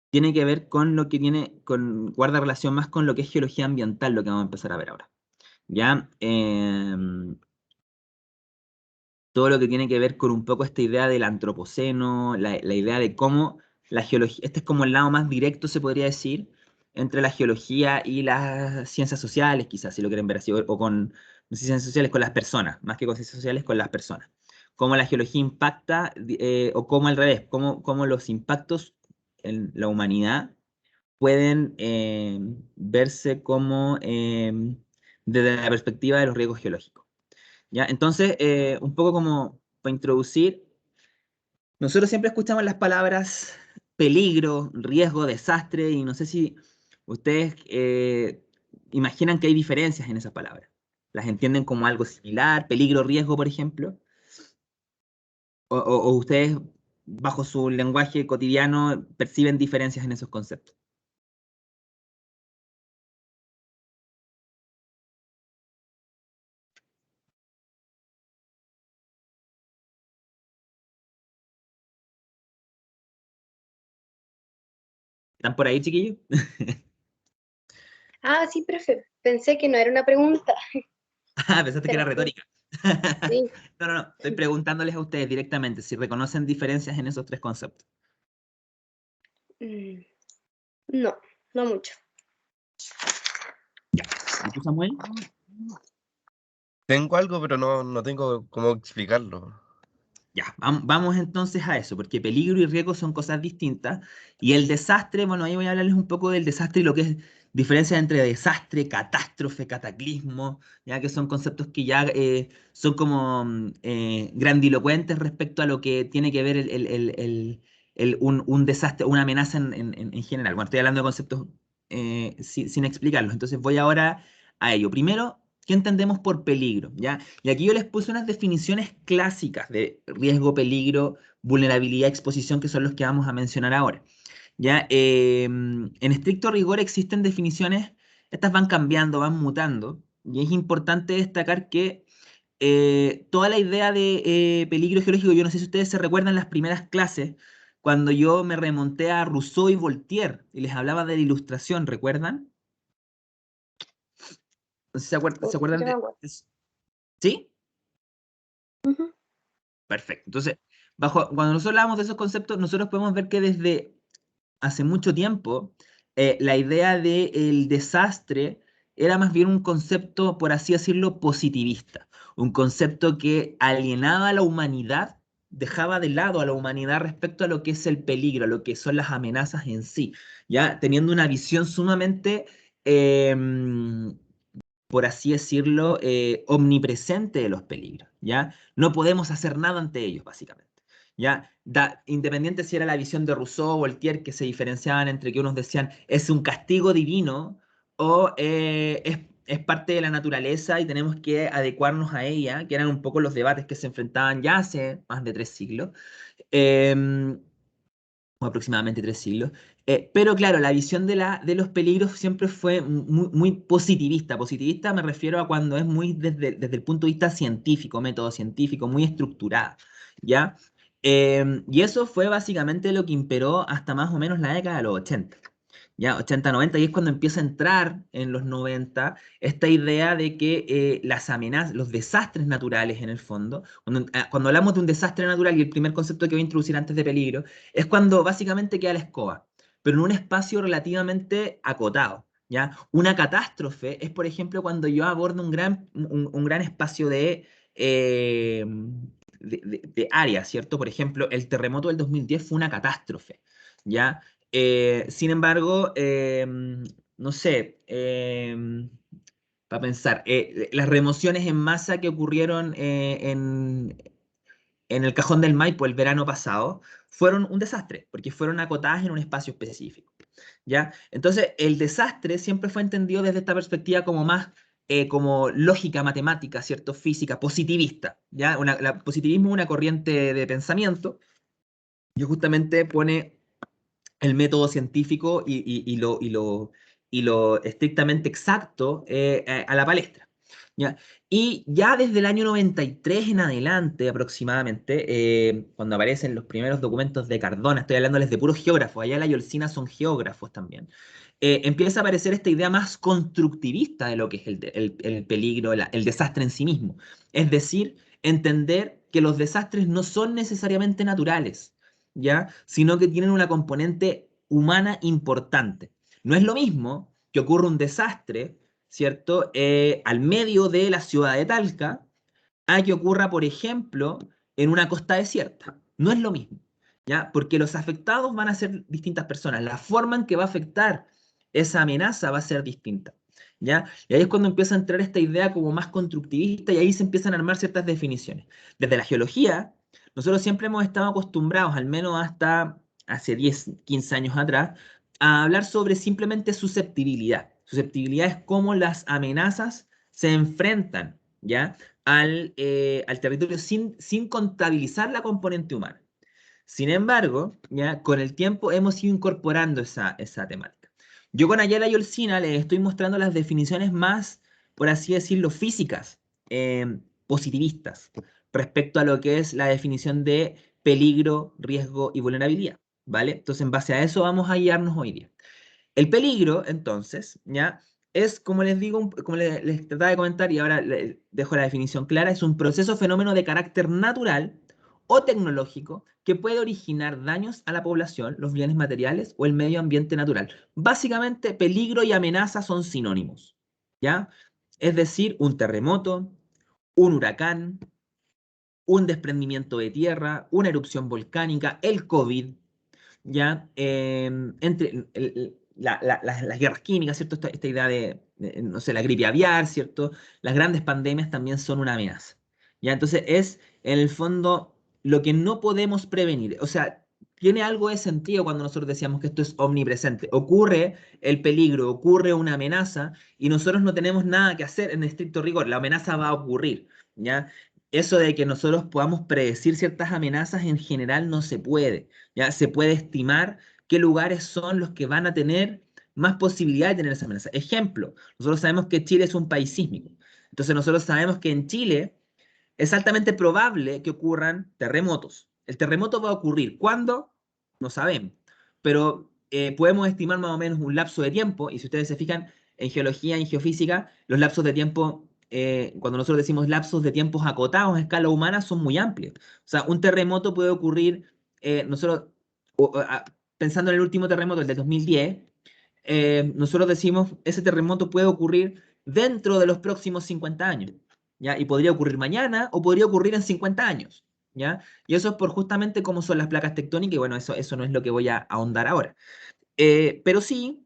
tiene que ver con lo que guarda relación más con lo que es geología ambiental, lo que vamos a empezar a ver ahora. ¿Ya? Todo lo que tiene que ver con un poco esta idea del antropoceno, la idea de cómo la geología, este es como el lado más directo, se podría decir, entre la geología y las ciencias sociales, quizás, si lo quieren ver así, o con, no sé, ciencias sociales con las personas, más que con ciencias sociales con las personas. Cómo la geología impacta, o cómo al revés, cómo los impactos en la humanidad pueden verse como desde la perspectiva de los riesgos geológicos. ¿Ya? Entonces, un poco como para introducir, nosotros siempre escuchamos las palabras peligro, riesgo, desastre, y no sé si ustedes imaginan que hay diferencias en esas palabras. ¿Las entienden como algo similar? Peligro, riesgo, por ejemplo. O ustedes, bajo su lenguaje cotidiano, perciben diferencias en esos conceptos. ¿Están por ahí, chiquillos? Ah, sí, profe. Pensé que no era una pregunta, Ah, pensaste que era pero sí, retórica. sí. No, no, no. Estoy preguntándoles a ustedes directamente si reconocen diferencias en esos tres conceptos. Mm, no, no mucho. Ya. ¿Y tú, Samuel? Tengo algo, pero no tengo cómo explicarlo. Ya, vamos entonces a eso, porque peligro y riesgo son cosas distintas. Y el desastre, bueno, ahí voy a hablarles un poco del desastre y lo que es diferencia entre desastre, catástrofe, cataclismo, ya que son conceptos que ya son como grandilocuentes respecto a lo que tiene que ver un desastre, una amenaza en general. Bueno, estoy hablando de conceptos sin explicarlos, entonces voy ahora a ello. Primero, ¿qué entendemos por peligro? ¿Ya? Y aquí yo les puse unas definiciones clásicas de riesgo, peligro, vulnerabilidad, exposición, que son los que vamos a mencionar ahora. ¿Ya? En estricto rigor existen definiciones, estas van cambiando, van mutando, y es importante destacar que toda la idea de peligro geológico, yo no sé si ustedes se recuerdan las primeras clases, cuando yo me remonté a Rousseau y Voltaire y les hablaba de la ilustración, ¿recuerdan? No sé si se acuerdan Yo me acuerdo. de... ¿Sí? Ujú. Perfecto. Entonces, cuando nosotros hablamos de esos conceptos, nosotros podemos ver que desde hace mucho tiempo la idea del desastre era más bien un concepto, por así decirlo, positivista. Un concepto que alienaba a la humanidad, dejaba de lado a la humanidad respecto a lo que es el peligro, a lo que son las amenazas en sí, ya teniendo una visión sumamente por así decirlo, omnipresente de los peligros, ¿ya? No podemos hacer nada ante ellos, básicamente, ¿ya? Independiente si era la visión de Rousseau o Voltaire, que se diferenciaban entre que unos decían es un castigo divino o es parte de la naturaleza y tenemos que adecuarnos a ella, que eran un poco los debates que se enfrentaban ya hace más de 3 siglos. Em, o aproximadamente 3 siglos. Pero claro, la visión de los peligros siempre fue muy positivista. Positivista me refiero a cuando es muy desde el punto de vista científico, método científico, muy estructurada, ¿ya? Y eso fue básicamente lo que imperó hasta más o menos la década de los 80. Ya, 80 90 y es cuando empieza a entrar en los 90 esta idea de que las amenazas, los desastres naturales en el fondo, cuando hablamos de un desastre natural y el primer concepto que voy a introducir antes de peligro, es cuando básicamente queda la escoba, pero en un espacio relativamente acotado. ¿Ya? Una catástrofe es, por ejemplo, cuando yo abordo un gran espacio de área, ¿cierto? Por ejemplo, el terremoto del 2010 fue una catástrofe, ¿ya? Sin embargo, no sé, para pensar, las remociones en masa que ocurrieron en el Cajón del Maipo el verano pasado fueron un desastre, porque fueron acotadas en un espacio específico, ¿ya? Entonces, el desastre siempre fue entendido desde esta perspectiva como más, como lógica matemática, ¿cierto? Física, positivista, ¿ya? Positivismo es una corriente de pensamiento que justamente pone el método científico y lo estrictamente exacto a la palestra. ¿ya? Y ya desde el año 93 en adelante, aproximadamente, cuando aparecen los primeros documentos de Cardona, estoy hablándoles de puros geógrafos, allá la Yolcina son geógrafos también, empieza a aparecer esta idea más constructivista de lo que es el peligro, el desastre en sí mismo. Es decir, entender que los desastres no son necesariamente naturales, ¿ya? Sino que tienen una componente humana importante. No es lo mismo que ocurra un desastre, ¿cierto? Al medio de la ciudad de Talca, a que ocurra, por ejemplo, en una costa desierta. No es lo mismo, ¿ya? Porque los afectados van a ser distintas personas. La forma en que va a afectar esa amenaza va a ser distinta, ¿ya? Y ahí es cuando empieza a entrar esta idea como más constructivista y ahí se empiezan a armar ciertas definiciones. Desde la geología, nosotros siempre hemos estado acostumbrados, al menos hasta hace 10, 15 años atrás, a hablar sobre simplemente susceptibilidad. Susceptibilidad es cómo las amenazas se enfrentan, ¿ya? Al territorio sin contabilizar la componente humana. Sin embargo, ¿ya? Con el tiempo hemos ido incorporando esa temática. Yo con Ayala y Olcina les estoy mostrando las definiciones más, por así decirlo, físicas, positivistas, respecto a lo que es la definición de peligro, riesgo y vulnerabilidad, ¿vale? Entonces, en base a eso vamos a guiarnos hoy día. El peligro, entonces, ¿ya? Es, como les digo, como les trataba de comentar y ahora les dejo la definición clara, es un proceso o fenómeno de carácter natural o tecnológico que puede originar daños a la población, los bienes materiales o el medio ambiente natural. Básicamente, peligro y amenaza son sinónimos, ¿ya? Es decir, un terremoto, un huracán, un desprendimiento de tierra, una erupción volcánica, el COVID, ¿ya? Las guerras químicas, ¿cierto? Esta idea no sé, la gripe aviar, ¿cierto? Las grandes pandemias también son una amenaza, ¿ya? Entonces es, en el fondo, lo que no podemos prevenir. O sea, tiene algo de sentido cuando nosotros decíamos que esto es omnipresente. Ocurre el peligro, ocurre una amenaza y nosotros no tenemos nada que hacer en estricto rigor. La amenaza va a ocurrir, ¿ya? Eso de que nosotros podamos predecir ciertas amenazas en general no se puede. Ya se puede estimar qué lugares son los que van a tener más posibilidad de tener esa amenaza. Ejemplo, nosotros sabemos que Chile es un país sísmico. Entonces nosotros sabemos que en Chile es altamente probable que ocurran terremotos. El terremoto va a ocurrir. ¿Cuándo? No sabemos. Pero podemos estimar más o menos un lapso de tiempo, y si ustedes se fijan en geología y en geofísica, los lapsos de tiempo, cuando nosotros decimos lapsos de tiempos acotados a escala humana, son muy amplios. O sea, un terremoto puede ocurrir, nosotros, pensando en el último terremoto, el de 2010, nosotros decimos, ese terremoto puede ocurrir dentro de los próximos 50 años. ¿Ya? Y podría ocurrir mañana o podría ocurrir en 50 años, ¿ya? Y eso es por justamente cómo son las placas tectónicas, y bueno, eso no es lo que voy a ahondar ahora. Pero sí,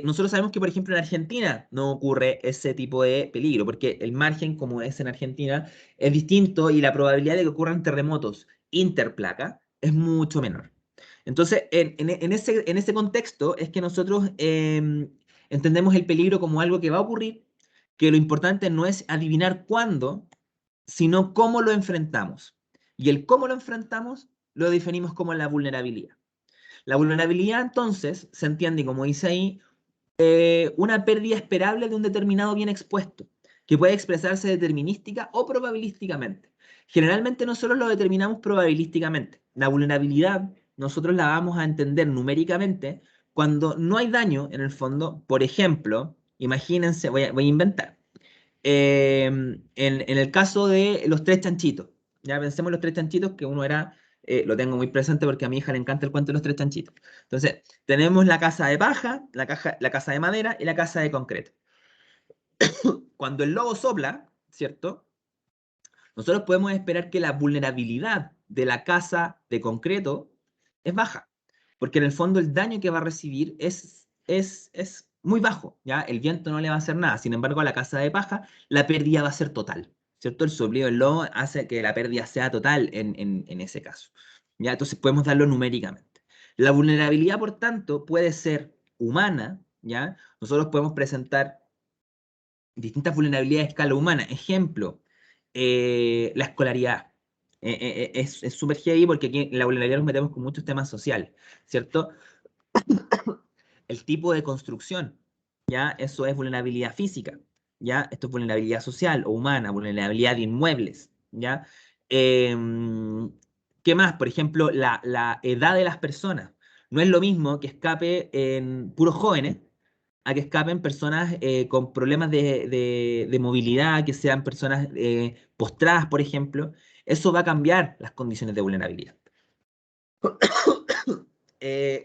nosotros sabemos que, por ejemplo, en Argentina no ocurre ese tipo de peligro, porque el margen, como es en Argentina, es distinto y la probabilidad de que ocurran terremotos interplaca es mucho menor. Entonces, en ese contexto es que nosotros entendemos el peligro como algo que va a ocurrir, que lo importante no es adivinar cuándo, sino cómo lo enfrentamos. Y el cómo lo enfrentamos lo definimos como la vulnerabilidad. La vulnerabilidad, entonces, se entiende, como dice ahí, una pérdida esperable de un determinado bien expuesto, que puede expresarse determinística o probabilísticamente. Generalmente nosotros lo determinamos probabilísticamente. La vulnerabilidad nosotros la vamos a entender numéricamente cuando no hay daño en el fondo. Por ejemplo, imagínense, voy a inventar. En el caso de los tres chanchitos, ya pensemos en los tres chanchitos, que uno era, lo tengo muy presente porque a mi hija le encanta el cuento de los tres chanchitos. Entonces, tenemos la casa de paja, la casa de madera y la casa de concreto. Cuando el lobo sopla, ¿cierto? Nosotros podemos esperar que la vulnerabilidad de la casa de concreto es baja, porque en el fondo el daño que va a recibir es muy bajo, ¿ya? El viento no le va a hacer nada. Sin embargo, a la casa de paja, la pérdida va a ser total, ¿cierto? El soplido del lobo hace que la pérdida sea total en ese caso, ¿ya? Entonces podemos darlo numéricamente. La vulnerabilidad, por tanto, puede ser humana, ¿ya? Nosotros podemos presentar distintas vulnerabilidades a escala humana. Ejemplo, la escolaridad. Es súper heavy porque aquí en la vulnerabilidad nos metemos con muchos temas sociales, ¿cierto? El tipo de construcción, ¿ya? Eso es vulnerabilidad física, ¿ya? Esto es vulnerabilidad social o humana, vulnerabilidad de inmuebles, ¿ya? ¿Qué más? Por ejemplo, la edad de las personas. No es lo mismo que escape en puros jóvenes a que escapen personas con problemas de movilidad, que sean personas postradas, por ejemplo. Eso va a cambiar las condiciones de vulnerabilidad.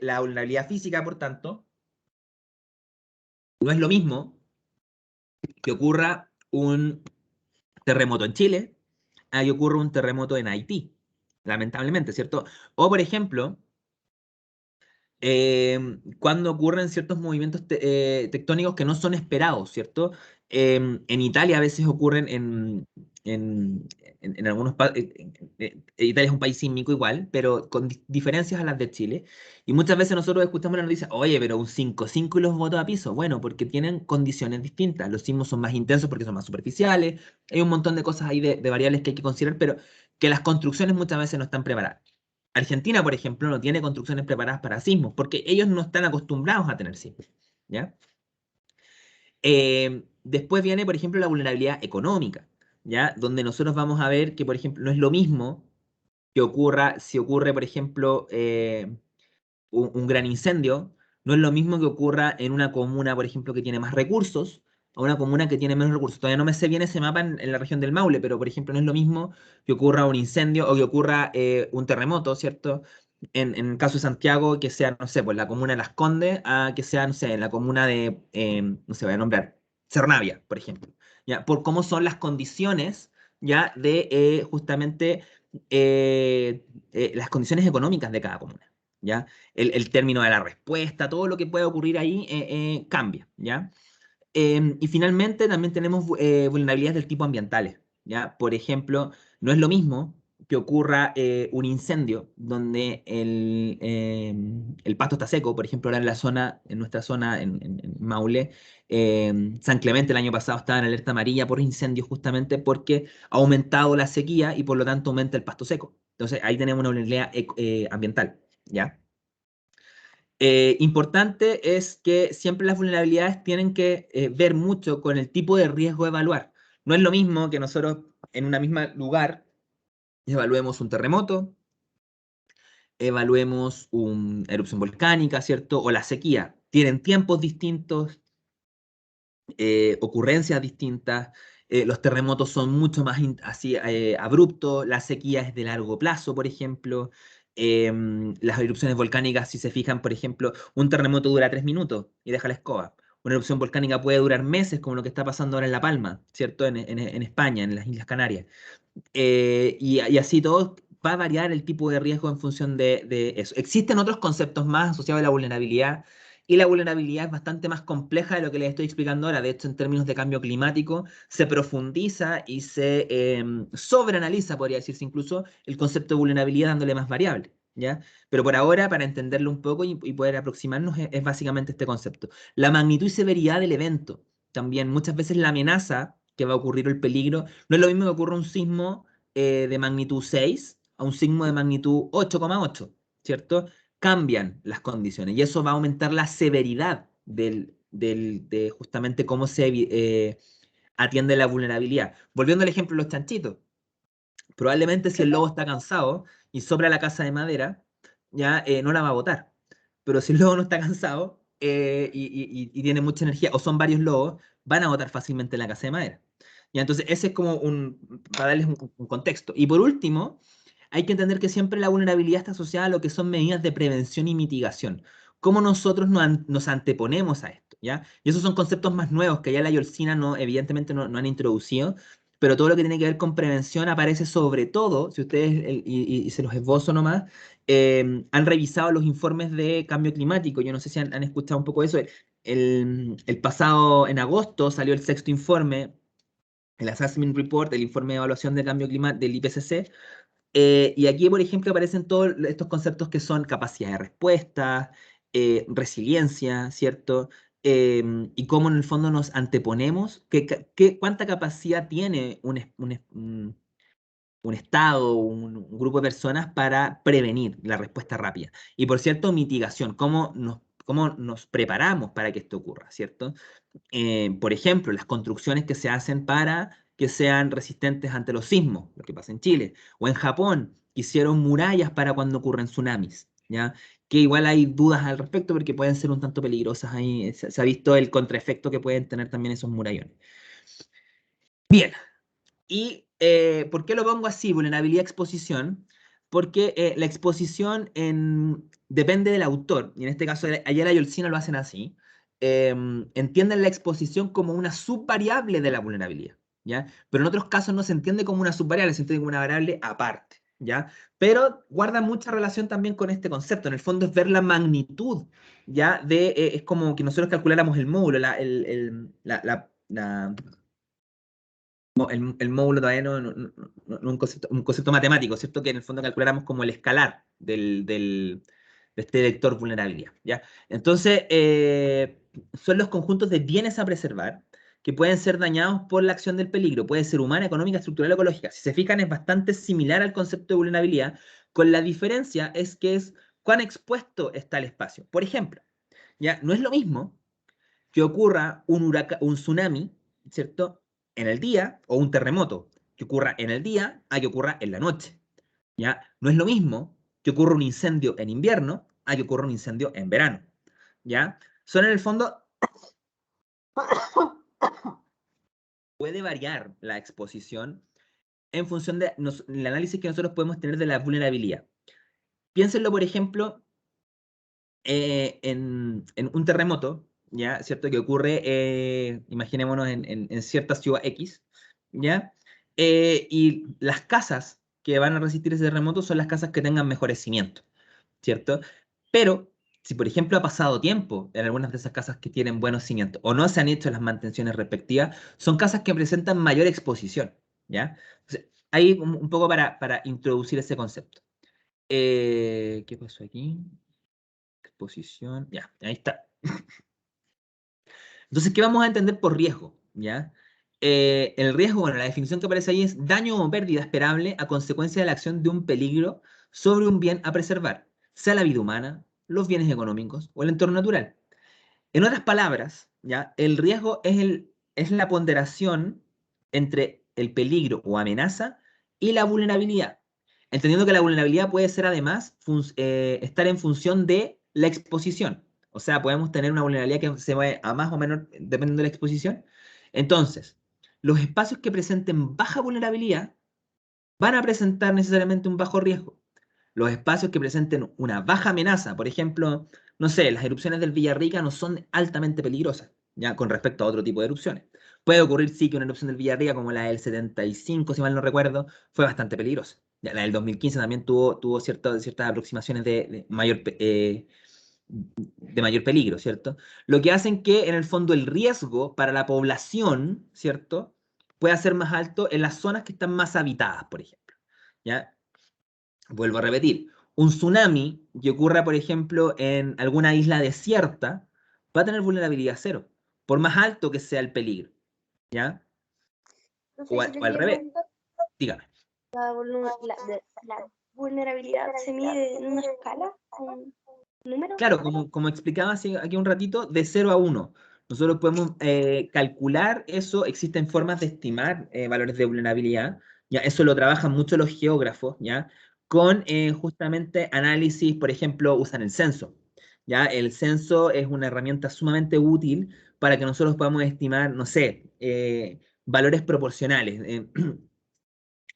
La vulnerabilidad física, por tanto, no es lo mismo que ocurra un terremoto en Chile a que ocurra un terremoto en Haití, lamentablemente, ¿cierto? O, por ejemplo, cuando ocurren ciertos movimientos tectónicos que no son esperados, ¿cierto? En Italia a veces ocurren en algunos Italia es un país sísmico igual, pero con diferencias a las de Chile. Y muchas veces nosotros escuchamos la noticia, oye, pero un 5,5 y los botos a piso. Bueno, porque tienen condiciones distintas. Los sismos son más intensos porque son más superficiales. Hay un montón de cosas ahí de variables que hay que considerar, pero que las construcciones muchas veces no están preparadas. Argentina, por ejemplo, no tiene construcciones preparadas para sismos, porque ellos no están acostumbrados a tener sismos, ¿ya? Después viene, por ejemplo, la vulnerabilidad económica, ¿ya? Donde nosotros vamos a ver que, por ejemplo, no es lo mismo que ocurra, si ocurre, por ejemplo, un gran incendio, no es lo mismo que ocurra en una comuna, por ejemplo, que tiene más recursos, a una comuna que tiene menos recursos. Todavía no me sé bien ese mapa en la región del Maule, pero, por ejemplo, no es lo mismo que ocurra un incendio o que ocurra un terremoto, ¿cierto? En el caso de Santiago, que sea, no sé, pues la comuna de Las Condes, a que sea, no sé, en la comuna de, no sé, voy a nombrar, Cernavia, por ejemplo, ¿ya? Por cómo son las condiciones, ¿ya? De justamente las condiciones económicas de cada comuna, ¿ya? El término de la respuesta, todo lo que pueda ocurrir ahí cambia, ¿ya? Y finalmente también tenemos vulnerabilidades del tipo ambientales, ¿ya? Por ejemplo, no es lo mismo que ocurra un incendio donde el pasto está seco, por ejemplo, ahora en la zona, en nuestra zona, en Maule, San Clemente el año pasado estaba en alerta amarilla por incendios justamente porque ha aumentado la sequía y por lo tanto aumenta el pasto seco. Entonces ahí tenemos una vulnerabilidad ambiental, ¿ya? Importante es que siempre las vulnerabilidades tienen que ver mucho con el tipo de riesgo a evaluar. No es lo mismo que nosotros en un mismo lugar evaluemos un terremoto, evaluemos una erupción volcánica, ¿cierto? O la sequía. Tienen tiempos distintos, ocurrencias distintas. Los terremotos son mucho más así abruptos, la sequía es de largo plazo, por ejemplo. Las erupciones volcánicas, si se fijan, por ejemplo, un terremoto dura 3 minutos y deja la escoba. Una erupción volcánica puede durar meses, como lo que está pasando ahora en La Palma, ¿cierto? En España, en las Islas Canarias. Y así todo va a variar el tipo de riesgo en función de eso. Existen otros conceptos más asociados a la vulnerabilidad y la vulnerabilidad es bastante más compleja de lo que les estoy explicando ahora. De hecho, en términos de cambio climático, se profundiza y se sobreanaliza, podría decirse incluso, el concepto de vulnerabilidad dándole más variables, ¿ya? Pero por ahora, para entenderlo un poco y poder aproximarnos, es básicamente este concepto. La magnitud y severidad del evento. También muchas veces la amenaza que va a ocurrir o el peligro, no es lo mismo que ocurra un sismo de magnitud 6 a un sismo de magnitud 8,8, ¿cierto? Cambian las condiciones y eso va a aumentar la severidad de justamente cómo se atiende la vulnerabilidad. Volviendo al ejemplo de los chanchitos, probablemente si el lobo está cansado y sopla la casa de madera, ya no la va a botar. Pero si el lobo no está cansado y tiene mucha energía, o son varios lobos, van a botar fácilmente la casa de madera. Ya, entonces, ese es como para darles un contexto. Y por último, hay que entender que siempre la vulnerabilidad está asociada a lo que son medidas de prevención y mitigación. Cómo nosotros nos anteponemos a esto, ¿ya? Y esos son conceptos más nuevos que ya la Yolcina no, evidentemente no han introducido, pero todo lo que tiene que ver con prevención aparece sobre todo, si ustedes, y se los esbozo nomás, han revisado los informes de cambio climático. Yo no sé si han escuchado un poco eso. El pasado, en agosto, salió el sexto informe, el Assessment Report, el informe de evaluación de cambio climático del IPCC. Y aquí, por ejemplo, aparecen todos estos conceptos que son capacidad de respuesta, resiliencia, ¿cierto? Y cómo en el fondo nos anteponemos, cuánta capacidad tiene un Estado, un grupo de personas para prevenir la respuesta rápida. Y por cierto, mitigación, cómo nos preparamos para que esto ocurra, ¿cierto? Por ejemplo, las construcciones que se hacen para que sean resistentes ante los sismos, lo que pasa en Chile, o en Japón, que hicieron murallas para cuando ocurren tsunamis, ¿ya? Que igual hay dudas al respecto porque pueden ser un tanto peligrosas ahí, se ha visto el contraefecto que pueden tener también esos murallones. Bien, ¿y por qué lo pongo así, vulnerabilidad-exposición? Porque la exposición depende del autor, y en este caso Ayala y Olcina lo hacen así, entienden la exposición como una subvariable de la vulnerabilidad, ¿ya? Pero en otros casos no se entiende como una subvariable, se entiende como una variable aparte, ¿ya? Pero guarda mucha relación también con este concepto, en el fondo es ver la magnitud, ¿ya? Es como que nosotros calculáramos el módulo, el módulo todavía no un concepto matemático, ¿cierto? Que en el fondo calculáramos como el escalar de este vector vulnerabilidad, ¿ya? Entonces, son los conjuntos de bienes a preservar que pueden ser dañados por la acción del peligro. Puede ser humana, económica, estructural o ecológica. Si se fijan, es bastante similar al concepto de vulnerabilidad, con la diferencia es que es cuán expuesto está el espacio. Por ejemplo, ¿ya? No es lo mismo que ocurra un tsunami, ¿cierto? En el día, o un terremoto que ocurra en el día a que ocurra en la noche, ¿ya? No es lo mismo que ocurra un incendio en invierno a que ocurra un incendio en verano, ¿ya? Son en el fondo, puede variar la exposición en función del análisis que nosotros podemos tener de la vulnerabilidad. Piénsenlo, por ejemplo, en un terremoto, ¿ya? ¿Cierto? Que ocurre, imaginémonos, en cierta ciudad X, ¿ya? Y las casas que van a resistir ese terremoto son las casas que tengan mejores cimientos, ¿cierto? Pero, si por ejemplo ha pasado tiempo en algunas de esas casas que tienen buenos cimientos o no se han hecho las mantenciones respectivas, son casas que presentan mayor exposición, ¿ya? Entonces, ahí un poco para introducir ese concepto. ¿Qué pasó aquí? Exposición, ya, ahí está. Entonces, ¿qué vamos a entender por riesgo? ¿Ya? El riesgo, bueno, la definición que aparece ahí es daño o pérdida esperable a consecuencia de la acción de un peligro sobre un bien a preservar, sea la vida humana, los bienes económicos o el entorno natural. En otras palabras, ¿ya? El riesgo es la ponderación entre el peligro o amenaza y la vulnerabilidad. Entendiendo que la vulnerabilidad puede ser además estar en función de la exposición. O sea, podemos tener una vulnerabilidad que se mueve a más o menos dependiendo de la exposición. Entonces, los espacios que presenten baja vulnerabilidad van a presentar necesariamente un bajo riesgo. Los espacios que presenten una baja amenaza, por ejemplo, no sé, las erupciones del Villarrica no son altamente peligrosas, ya con respecto a otro tipo de erupciones. Puede ocurrir sí que una erupción del Villarrica, como la del 75, si mal no recuerdo, fue bastante peligrosa. Ya, la del 2015 también tuvo ciertas aproximaciones de mayor peligro, ¿cierto? Lo que hacen que, en el fondo, el riesgo para la población, ¿cierto?, pueda ser más alto en las zonas que están más habitadas, por ejemplo, ¿ya? Vuelvo a repetir, un tsunami que ocurra, por ejemplo, en alguna isla desierta, va a tener vulnerabilidad cero, por más alto que sea el peligro, ¿ya? No O sé si al, te o al quería revés, preguntar, dígame. la vulnerabilidad se mide en una escala, un número. Claro, como explicaba aquí un ratito, de 0 a 1. Nosotros podemos calcular eso, existen formas de estimar valores de vulnerabilidad, ¿ya? Eso lo trabajan mucho los geógrafos, ¿ya? Con justamente análisis, por ejemplo, usan el censo, ¿ya? El censo es una herramienta sumamente útil para que nosotros podamos estimar, no sé, valores proporcionales.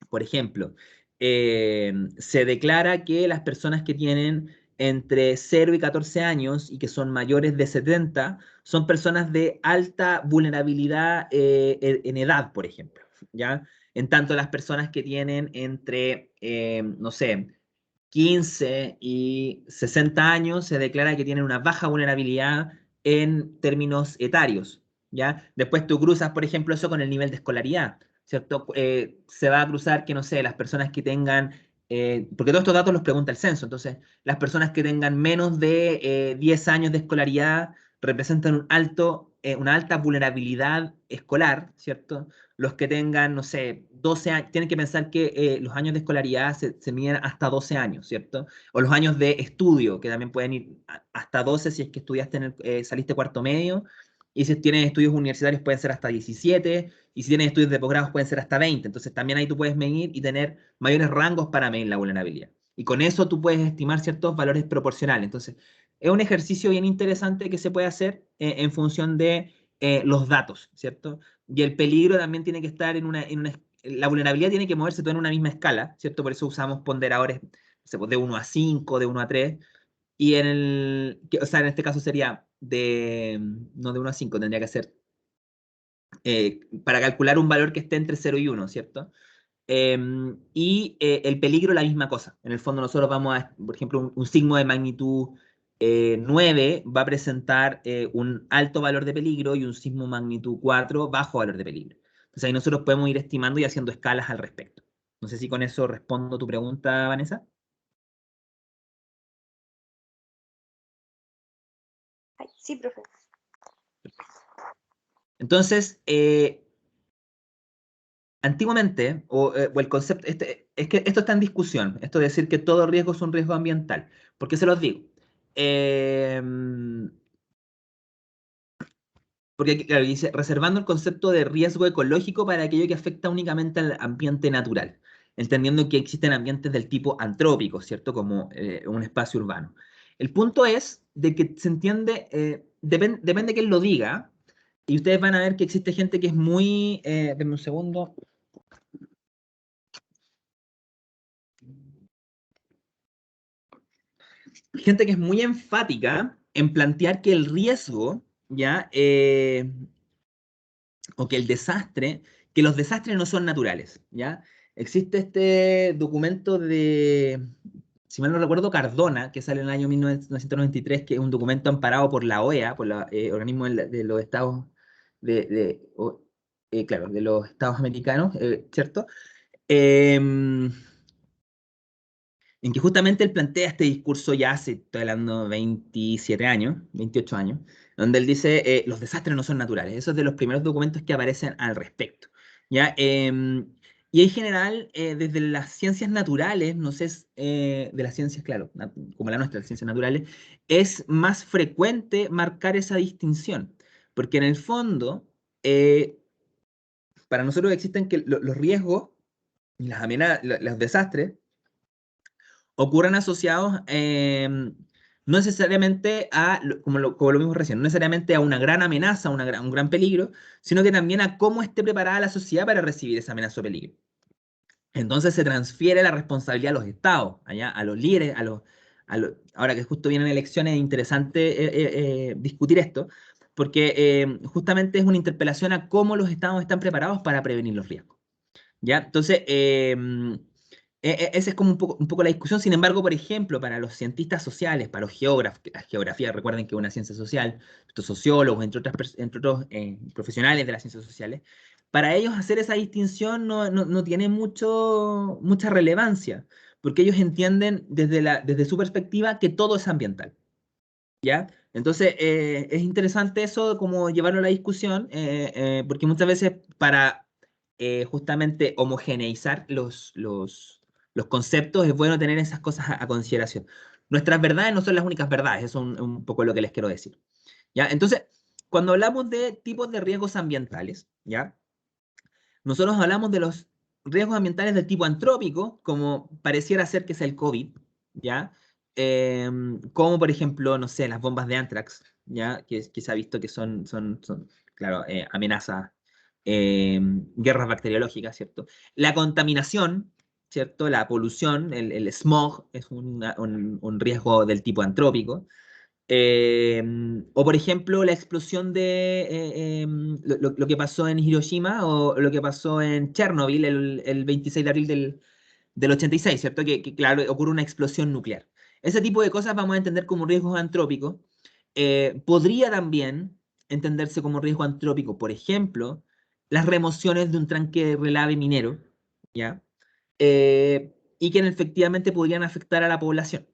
Por ejemplo, se declara que las personas que tienen entre 0 y 14 años y que son mayores de 70 son personas de alta vulnerabilidad en edad, por ejemplo, ¿ya? En tanto, las personas que tienen entre, no sé, 15 y 60 años se declara que tienen una baja vulnerabilidad en términos etarios, ¿ya? Después tú cruzas, por ejemplo, eso con el nivel de escolaridad, ¿cierto? Se va a cruzar que, no sé, las personas que tengan, porque todos estos datos los pregunta el censo, entonces, las personas que tengan menos de 10 años de escolaridad representan un alto una alta vulnerabilidad escolar, ¿cierto? Los que tengan, no sé, 12 años, tienen que pensar que los años de escolaridad se miden hasta 12 años, ¿cierto? O los años de estudio, que también pueden ir hasta 12 si es que estudiaste saliste cuarto medio, y si tienes estudios universitarios pueden ser hasta 17, y si tienes estudios de posgrado pueden ser hasta 20. Entonces también ahí tú puedes medir y tener mayores rangos para medir la vulnerabilidad. Y con eso tú puedes estimar ciertos valores proporcionales. Entonces, es un ejercicio bien interesante que se puede hacer en función de los datos, ¿cierto? Y el peligro también tiene que estar la vulnerabilidad tiene que moverse todo en una misma escala, ¿cierto? Por eso usamos ponderadores, no sé, pues, de 1 a 5, de 1 a 3, y o sea, en este caso sería no de 1 a 5, tendría que ser para calcular un valor que esté entre 0 y 1, ¿cierto? El peligro, la misma cosa. En el fondo nosotros vamos a, por ejemplo, un signo de magnitud 9 va a presentar un alto valor de peligro y un signo magnitud 4 bajo valor de peligro. Entonces ahí nosotros podemos ir estimando y haciendo escalas al respecto. No sé si con eso respondo tu pregunta, Vanessa. Ay, sí, profe. Entonces, antiguamente, o el concepto, es que esto está en discusión, esto de decir que todo riesgo es un riesgo ambiental. ¿Por qué se los digo? Porque, claro, dice, reservando el concepto de riesgo ecológico para aquello que afecta únicamente al ambiente natural, entendiendo que existen ambientes del tipo antrópico, ¿cierto? Como un espacio urbano. El punto es de que se entiende, depende de quién lo diga, y ustedes van a ver que existe gente que es muy, denme un segundo. Gente que es muy enfática en plantear que el riesgo, ¿ya? O que el desastre, que los desastres no son naturales, ¿ya? Existe este documento de, si mal no recuerdo, Cardona, que sale en el año 1993, que es un documento amparado por la OEA, por el organismo de los estados, claro, de los estados americanos, ¿cierto? Em, en que justamente él plantea este discurso ya hace, estoy hablando, 27 años, 28 años, donde él dice, los desastres no son naturales. Eso es de los primeros documentos que aparecen al respecto, ¿ya? Y en general, desde las ciencias naturales, no sé, de las ciencias, claro, como la nuestra, las ciencias naturales, es más frecuente marcar esa distinción, porque en el fondo, para nosotros existen que los riesgos, las amenazas, los desastres, ocurren asociados no necesariamente como lo vimos recién, no necesariamente a una gran amenaza, un gran peligro, sino que también a cómo esté preparada la sociedad para recibir esa amenaza o peligro. Entonces se transfiere la responsabilidad a los estados, allá, a los líderes, ahora que justo vienen elecciones, es interesante discutir esto, porque justamente es una interpelación a cómo los estados están preparados para prevenir los riesgos. ¿Ya? Entonces, esa es como un poco la discusión. Sin embargo, por ejemplo, para los cientistas sociales, para los geógrafos, la geografía, recuerden que es una ciencia social, estos sociólogos, entre otros profesionales de las ciencias sociales, para ellos hacer esa distinción no tiene mucha relevancia, porque ellos entienden desde su perspectiva que todo es ambiental. ¿Ya? Entonces, es interesante eso, como llevarlo a la discusión, porque muchas veces para justamente homogeneizar los conceptos es bueno tener esas cosas a consideración. Nuestras verdades no son las únicas verdades, eso es un poco lo que les quiero decir. ¿Ya? Entonces, cuando hablamos de tipos de riesgos ambientales, ¿ya? Nosotros hablamos de los riesgos ambientales del tipo antrópico, como pareciera ser que es el COVID, ¿ya? Como por ejemplo, no sé, las bombas de Anthrax, ¿ya? Que se ha visto que son claro, amenazas, guerras bacteriológicas, ¿cierto? La contaminación, ¿cierto? La polución, el smog es un riesgo del tipo antrópico. O por ejemplo, la explosión lo que pasó en Hiroshima o lo que pasó en Chernobyl el 26 de abril del 86, ¿cierto? Claro, ocurre una explosión nuclear. Ese tipo de cosas vamos a entender como riesgos antrópicos. Podría también entenderse como riesgo antrópico, por ejemplo, las remociones de un tranque relave minero, ¿ya? Y que efectivamente podrían afectar a la población.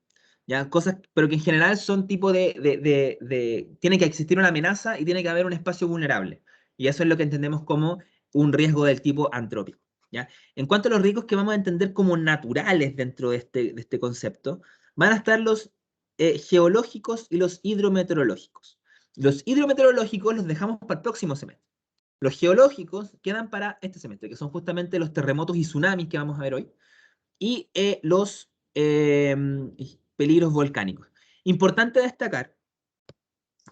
¿ya? Cosas, pero que en general son tipo tiene que existir una amenaza y tiene que haber un espacio vulnerable. Y eso es lo que entendemos como un riesgo del tipo antrópico, ¿ya? En cuanto a los riesgos que vamos a entender como naturales dentro de este concepto, van a estar los geológicos y los hidrometeorológicos. Los hidrometeorológicos los dejamos para el próximo semestre. Los geológicos quedan para este semestre, que son justamente los terremotos y tsunamis que vamos a ver hoy, y los peligros volcánicos. Importante destacar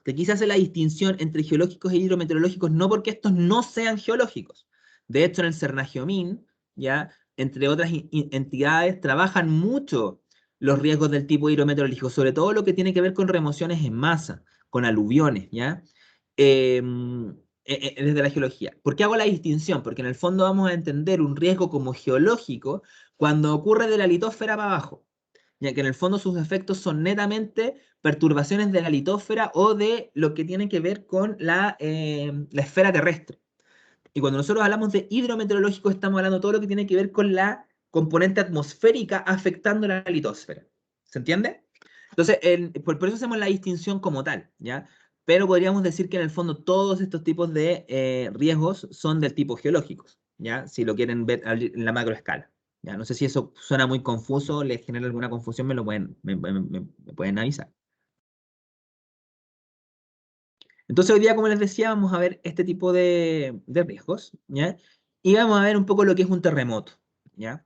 que aquí se hace la distinción entre geológicos e hidrometeorológicos, no porque estos no sean geológicos. De hecho, en el Cernagiomín, ya, entre otras entidades, trabajan mucho los riesgos del tipo hidrometeorológico, sobre todo lo que tiene que ver con remociones en masa, con aluviones, ¿ya? Desde la geología. ¿Por qué hago la distinción? Porque en el fondo vamos a entender un riesgo como geológico cuando ocurre de la litósfera para abajo, ya que en el fondo sus efectos son netamente perturbaciones de la litósfera o de lo que tiene que ver con la esfera terrestre. Y cuando nosotros hablamos de hidrometeorológico, estamos hablando de todo lo que tiene que ver con la componente atmosférica afectando la litosfera. ¿Se entiende? Entonces, por eso hacemos la distinción como tal, ¿ya? Pero podríamos decir que en el fondo todos estos tipos de riesgos son del tipo geológicos, ¿ya? Si lo quieren ver en la macroescala. ¿Ya? No sé si eso suena muy confuso, les genera alguna confusión, me pueden avisar. Entonces hoy día, como les decía, vamos a ver este tipo de riesgos, ¿ya? Y vamos a ver un poco lo que es un terremoto, ¿ya?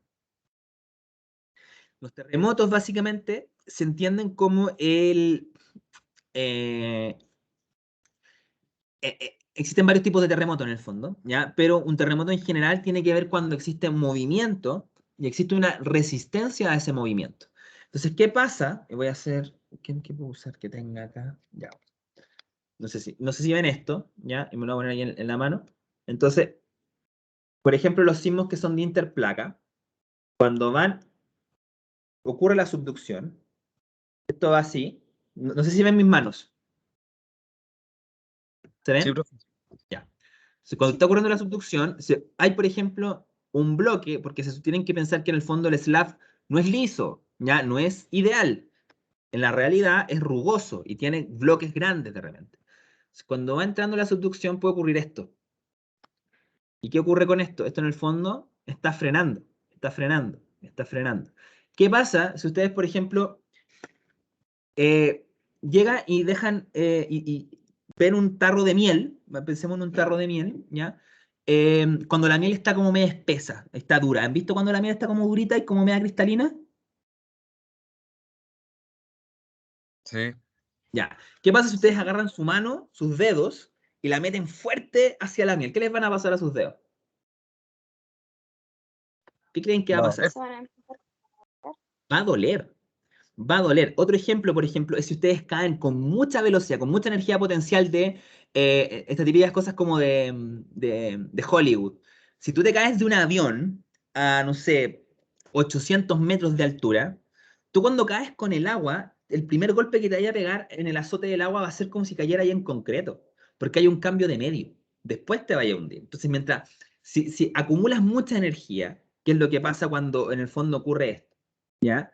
Los terremotos básicamente se entienden como eh, existen varios tipos de terremotos en el fondo, ¿ya? Pero un terremoto en general tiene que ver cuando existe un movimiento y existe una resistencia a ese movimiento. Entonces, ¿qué pasa? Voy a hacer, ¿qué puedo usar que tenga acá? Ya. No sé si ven esto, ¿ya? Y me lo voy a poner ahí en la mano. Entonces, por ejemplo, los sismos que son de interplaca, cuando ocurre la subducción, esto va así. No sé si ven mis manos. ¿Se Sí, ven? profe. Ya. Cuando está ocurriendo la subducción, hay, por ejemplo, un bloque, porque se tienen que pensar que en el fondo el slab no es liso, ¿ya? No es ideal. En la realidad es rugoso y tiene bloques grandes de repente. Cuando va entrando la subducción puede ocurrir esto. ¿Y qué ocurre con esto? Esto en el fondo está frenando, está frenando, está frenando. ¿Qué pasa si ustedes, por ejemplo, llegan y dejan y ven un tarro de miel? Pensemos en un tarro de miel, ¿ya? Cuando la miel está como media espesa, está dura. ¿Han visto cuando la miel está como durita y como media cristalina? Sí. Ya. ¿Qué pasa si ustedes agarran su mano, sus dedos, y la meten fuerte hacia la miel? ¿Qué les van a pasar a sus dedos? ¿Qué creen que va a No, pasar? Se van a empezar a Va a doler. Va a doler. Otro ejemplo, por ejemplo, es si ustedes caen con mucha velocidad, con mucha energía potencial de estas típicas cosas como de Hollywood. Si tú te caes de un avión a, no sé, 800 metros de altura, tú cuando caes con el agua, el primer golpe que te vaya a pegar en el azote del agua va a ser como si cayera ahí en concreto, porque hay un cambio de medio. Después te vaya a hundir. Entonces, si acumulas mucha energía, ¿qué es lo que pasa cuando en el fondo ocurre esto? ¿Ya?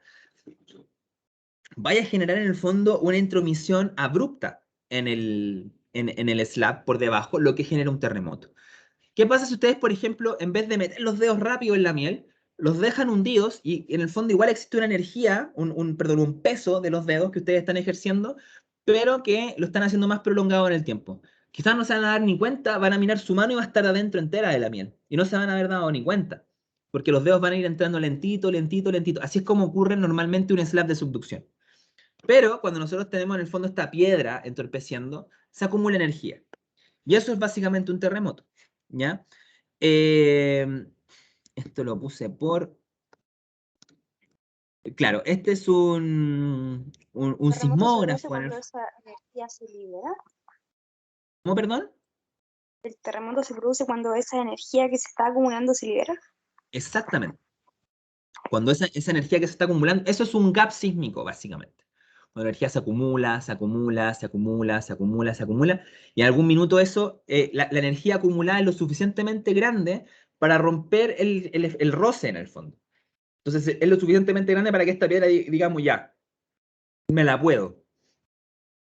Vaya a generar en el fondo una intromisión abrupta en el slab por debajo, lo que genera un terremoto. ¿Qué pasa si ustedes, por ejemplo, en vez de meter los dedos rápido en la miel, los dejan hundidos y en el fondo igual existe una energía, perdón, un peso de los dedos que ustedes están ejerciendo, pero que lo están haciendo más prolongado en el tiempo? Quizás no se van a dar ni cuenta, van a mirar su mano y va a estar adentro entera de la miel y no se van a haber dado ni cuenta, porque los dedos van a ir entrando lentito, lentito, lentito. Así es como ocurre normalmente un slab de subducción. Pero cuando nosotros tenemos en el fondo esta piedra entorpeciendo, se acumula energía. Y eso es básicamente un terremoto, ¿ya? Esto lo puse por... Claro, este es un terremoto se produce sismógrafo en el... cuando esa energía se libera. ¿Cómo, perdón? El terremoto se produce cuando esa energía que se está acumulando se libera. Exactamente. Cuando esa energía que se está acumulando, eso es un gap sísmico, básicamente. Cuando la energía se acumula, se acumula, se acumula, se acumula, se acumula, y en algún minuto eso, la energía acumulada es lo suficientemente grande para romper el roce en el fondo. Entonces es lo suficientemente grande para que esta piedra, digamos, ya, me la puedo.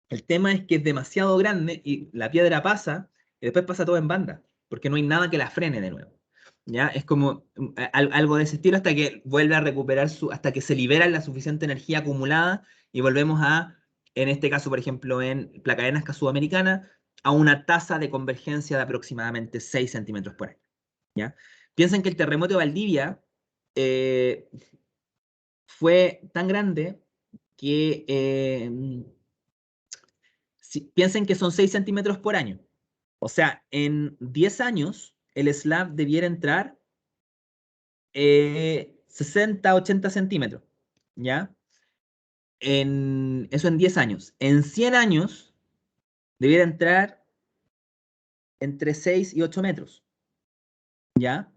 El tema es que es demasiado grande y la piedra pasa y después pasa todo en banda, porque no hay nada que la frene de nuevo. ¿Ya? Es como algo de ese estilo hasta que vuelve a recuperar hasta que se libera la suficiente energía acumulada y volvemos a, en este caso, por ejemplo, en Placa de Nazca Sudamericana, a una tasa de convergencia de aproximadamente 6 centímetros por año. ¿Ya? Piensen que el terremoto de Valdivia fue tan grande que piensen que son 6 centímetros por año. O sea, en 10 años el slab debiera entrar 60, 80 centímetros, ¿ya? Eso en 10 años. En 100 años debiera entrar entre 6 y 8 metros, ¿ya?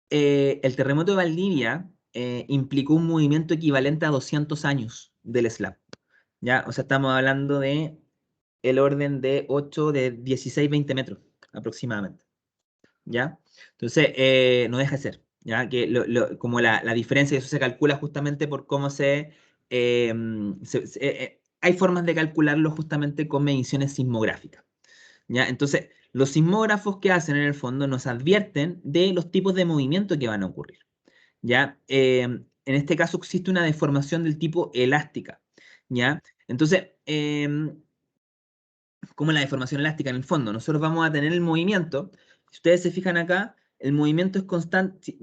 El terremoto de Valdivia implicó un movimiento equivalente a 200 años del slab, ¿ya? O sea, estamos hablando de el orden de 8, de 16, 20 metros aproximadamente, ¿ya? Entonces, no deja de ser, ¿ya? Que como la diferencia, eso se calcula justamente por cómo hay formas de calcularlo justamente con mediciones sismográficas, ¿ya? Entonces, los sismógrafos que hacen en el fondo nos advierten de los tipos de movimiento que van a ocurrir, ¿ya? En este caso existe una deformación del tipo elástica, ¿ya? Entonces, como la deformación elástica en el fondo, nosotros vamos a tener el movimiento. Si ustedes se fijan acá, el movimiento es constante.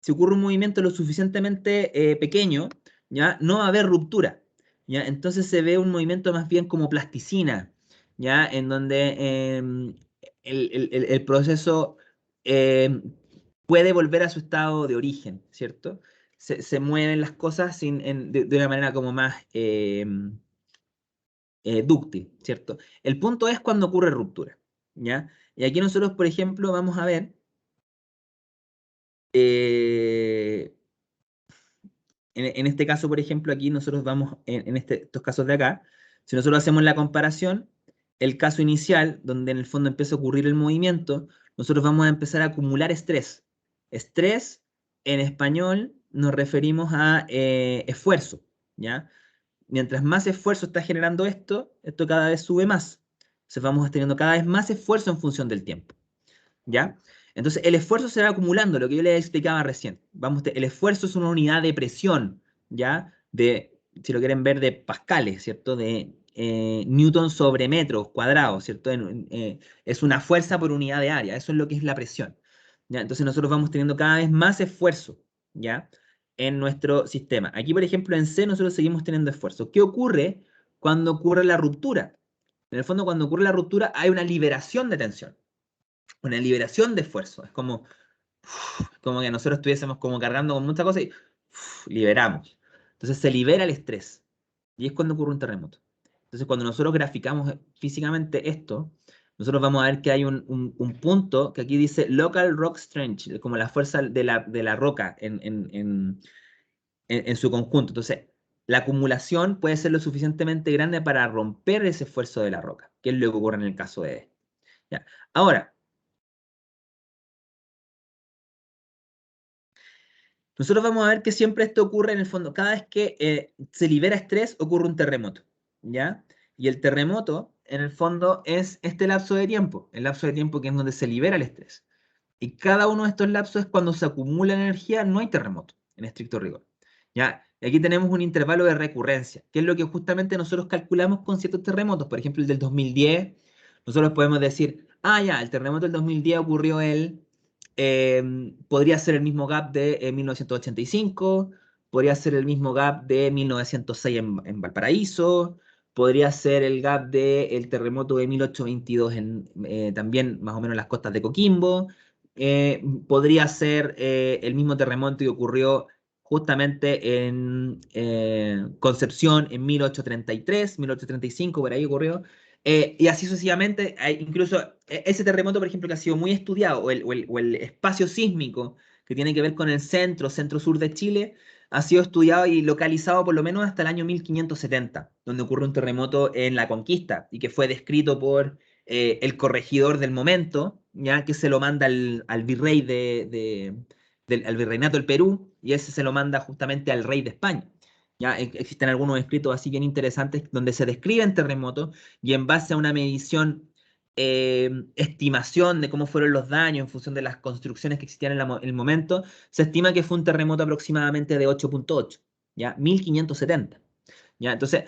Si ocurre un movimiento lo suficientemente pequeño, ¿ya? No va a haber ruptura, ¿ya? Entonces se ve un movimiento más bien como plasticina, ¿ya? En donde el proceso puede volver a su estado de origen, ¿cierto? Se mueven las cosas de una manera como más dúctil, ¿cierto? El punto es cuando ocurre ruptura, ¿ya? Y aquí nosotros, por ejemplo, vamos a ver en este caso, por ejemplo, aquí nosotros vamos, en estos casos de acá, si nosotros hacemos la comparación, el caso inicial, donde en el fondo empieza a ocurrir el movimiento, nosotros vamos a empezar a acumular estrés. Estrés, en español, nos referimos a esfuerzo, ¿ya? Mientras más esfuerzo está generando esto cada vez sube más. Entonces vamos teniendo cada vez más esfuerzo en función del tiempo, ¿ya? Entonces el esfuerzo se va acumulando, lo que yo les explicaba recién. El esfuerzo es una unidad de presión, ¿ya? Si lo quieren ver, de pascales, ¿cierto? De newton sobre metros cuadrados, ¿cierto? Es una fuerza por unidad de área, eso es lo que es la presión, ¿ya? Entonces nosotros vamos teniendo cada vez más esfuerzo, ¿ya? En nuestro sistema. Aquí, por ejemplo, en C nosotros seguimos teniendo esfuerzo. ¿Qué ocurre cuando ocurre la ruptura? En el fondo, cuando ocurre la ruptura hay una liberación de tensión, una liberación de esfuerzo. Es como que nosotros estuviésemos como cargando con muchas cosas y liberamos. Entonces se libera el estrés. Y es cuando ocurre un terremoto. Entonces cuando nosotros graficamos físicamente esto, nosotros vamos a ver que hay un punto que aquí dice local rock strength, como la fuerza de la roca en su conjunto. Entonces, la acumulación puede ser lo suficientemente grande para romper ese esfuerzo de la roca, que es lo que ocurre en el caso de este. ¿Ya? Ahora, nosotros vamos a ver que siempre esto ocurre en el fondo. Cada vez que se libera estrés, ocurre un terremoto, ¿ya? Y el terremoto, en el fondo, es este lapso de tiempo, el lapso de tiempo que es donde se libera el estrés. Y cada uno de estos lapsos es cuando se acumula energía, no hay terremoto, en estricto rigor, ¿ya? Y aquí tenemos un intervalo de recurrencia, que es lo que justamente nosotros calculamos con ciertos terremotos. Por ejemplo, el del 2010, nosotros podemos decir, ah, ya, el terremoto del 2010 ocurrió podría ser el mismo gap de 1985, podría ser el mismo gap de 1906 en Valparaíso, podría ser el gap del terremoto de 1822 también más o menos en las costas de Coquimbo, podría ser el mismo terremoto que ocurrió justamente en Concepción en 1833, 1835, por ahí ocurrió. Y así sucesivamente, incluso ese terremoto, por ejemplo, que ha sido muy estudiado, o el espacio sísmico que tiene que ver con el centro-sur de Chile, ha sido estudiado y localizado por lo menos hasta el año 1570, donde ocurre un terremoto en la Conquista y que fue descrito por el corregidor del momento, ya que se lo manda al virrey al virreinato del Perú, y ese se lo manda justamente al rey de España. Ya existen algunos escritos así bien interesantes donde se describen terremotos y en base a una medición, estimación de cómo fueron los daños en función de las construcciones que existían en el momento, se estima que fue un terremoto aproximadamente de 8.8, ¿ya? 1570. ¿Ya? Entonces,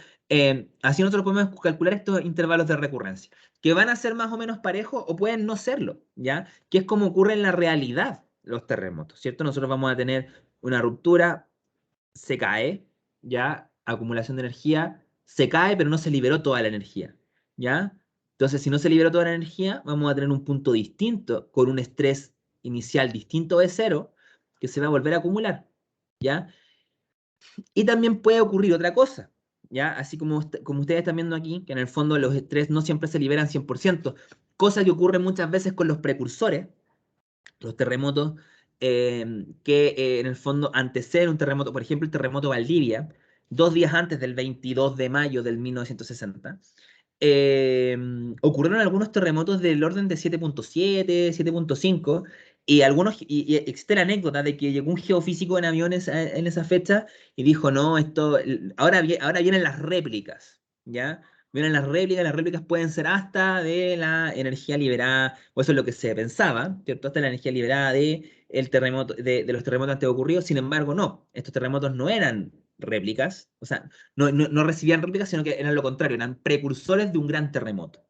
así nosotros podemos calcular estos intervalos de recurrencia, que van a ser más o menos parejos o pueden no serlo, ¿ya? Que es como ocurre en la realidad los terremotos, ¿cierto? Nosotros vamos a tener una ruptura, se cae, ¿ya? Acumulación de energía, se cae, pero no se liberó toda la energía, ¿ya? Entonces, si no se liberó toda la energía, vamos a tener un punto distinto, con un estrés inicial distinto de cero, que se va a volver a acumular, ¿ya? Y también puede ocurrir otra cosa, ¿ya? Así como ustedes están viendo aquí, que en el fondo los estrés no siempre se liberan 100%, cosa que ocurre muchas veces con los precursores, los terremotos, que en el fondo anteceden un terremoto, por ejemplo, el terremoto Valdivia, 2 días antes del 22 de mayo del 1960, eh, ocurrieron algunos terremotos del orden de 7.7, 7.5, y y existe la anécdota de que llegó un geofísico en aviones en esa fecha y dijo, no, ahora vienen las réplicas, ¿ya? Vienen las réplicas pueden ser hasta de la energía liberada, o eso es lo que se pensaba, ¿cierto? Hasta la energía liberada el terremoto, de los terremotos antes ocurridos. Sin embargo, no, estos terremotos no eran réplicas, o sea, no recibían réplicas, sino que eran lo contrario, eran precursores de un gran terremoto,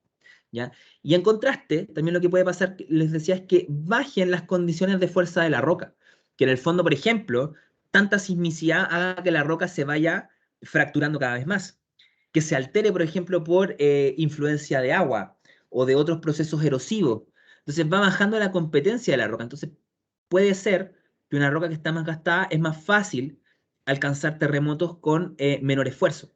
¿ya? Y en contraste, también lo que puede pasar, les decía, es que bajen las condiciones de fuerza de la roca, que en el fondo, por ejemplo, tanta sismicidad haga que la roca se vaya fracturando cada vez más, que se altere, por ejemplo, por influencia de agua o de otros procesos erosivos. Entonces va bajando la competencia de la roca. Entonces puede ser que una roca que está más gastada es más fácil alcanzar terremotos con menor esfuerzo,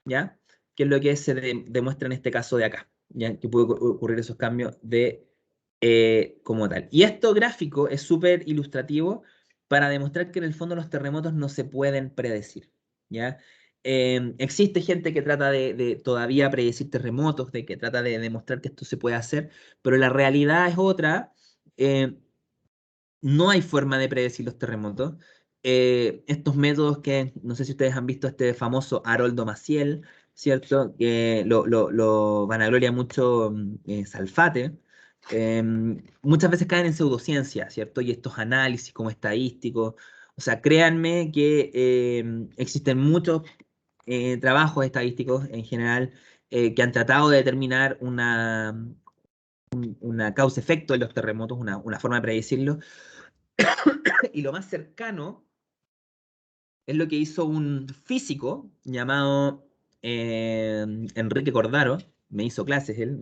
¿ya? Que es lo que se demuestra en este caso de acá, ¿ya? Que puede ocurrir esos cambios como tal. Y esto gráfico es súper ilustrativo para demostrar que en el fondo los terremotos no se pueden predecir, ¿ya? Existe gente que trata de todavía predecir terremotos, de que trata de demostrar que esto se puede hacer, pero la realidad es otra. No hay forma de predecir los terremotos. Estos métodos que, no sé si ustedes han visto este famoso Haroldo Maciel, ¿cierto? Que lo vanagloria mucho Salfate. Muchas veces caen en pseudociencia, ¿cierto? Y estos análisis como estadísticos. O sea, créanme que existen muchos trabajos estadísticos en general que han tratado de determinar una causa-efecto de los terremotos, una forma de predecirlo. Y lo más cercano es lo que hizo un físico llamado Enrique Cordaro. Me hizo clases él,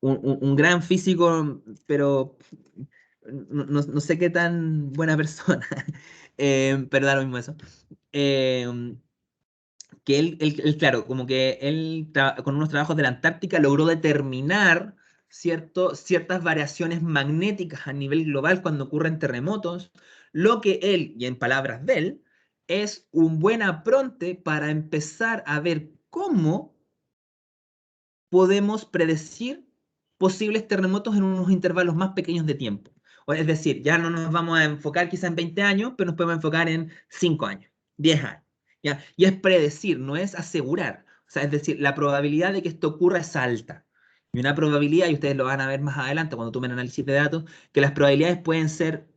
un gran físico, pero no sé qué tan buena persona, pero da lo mismo eso. Eh, que claro, como que él con unos trabajos de la Antártica logró determinar ciertas variaciones magnéticas a nivel global cuando ocurren terremotos, lo que él, y en palabras de él, es un buen apronte para empezar a ver cómo podemos predecir posibles terremotos en unos intervalos más pequeños de tiempo. Es decir, ya no nos vamos a enfocar quizá en 20 años, pero nos podemos enfocar en 5 años, 10 años. ¿Ya? Y es predecir, no es asegurar. O sea, es decir, la probabilidad de que esto ocurra es alta. Y una probabilidad, y ustedes lo van a ver más adelante cuando tomen análisis de datos, que las probabilidades pueden ser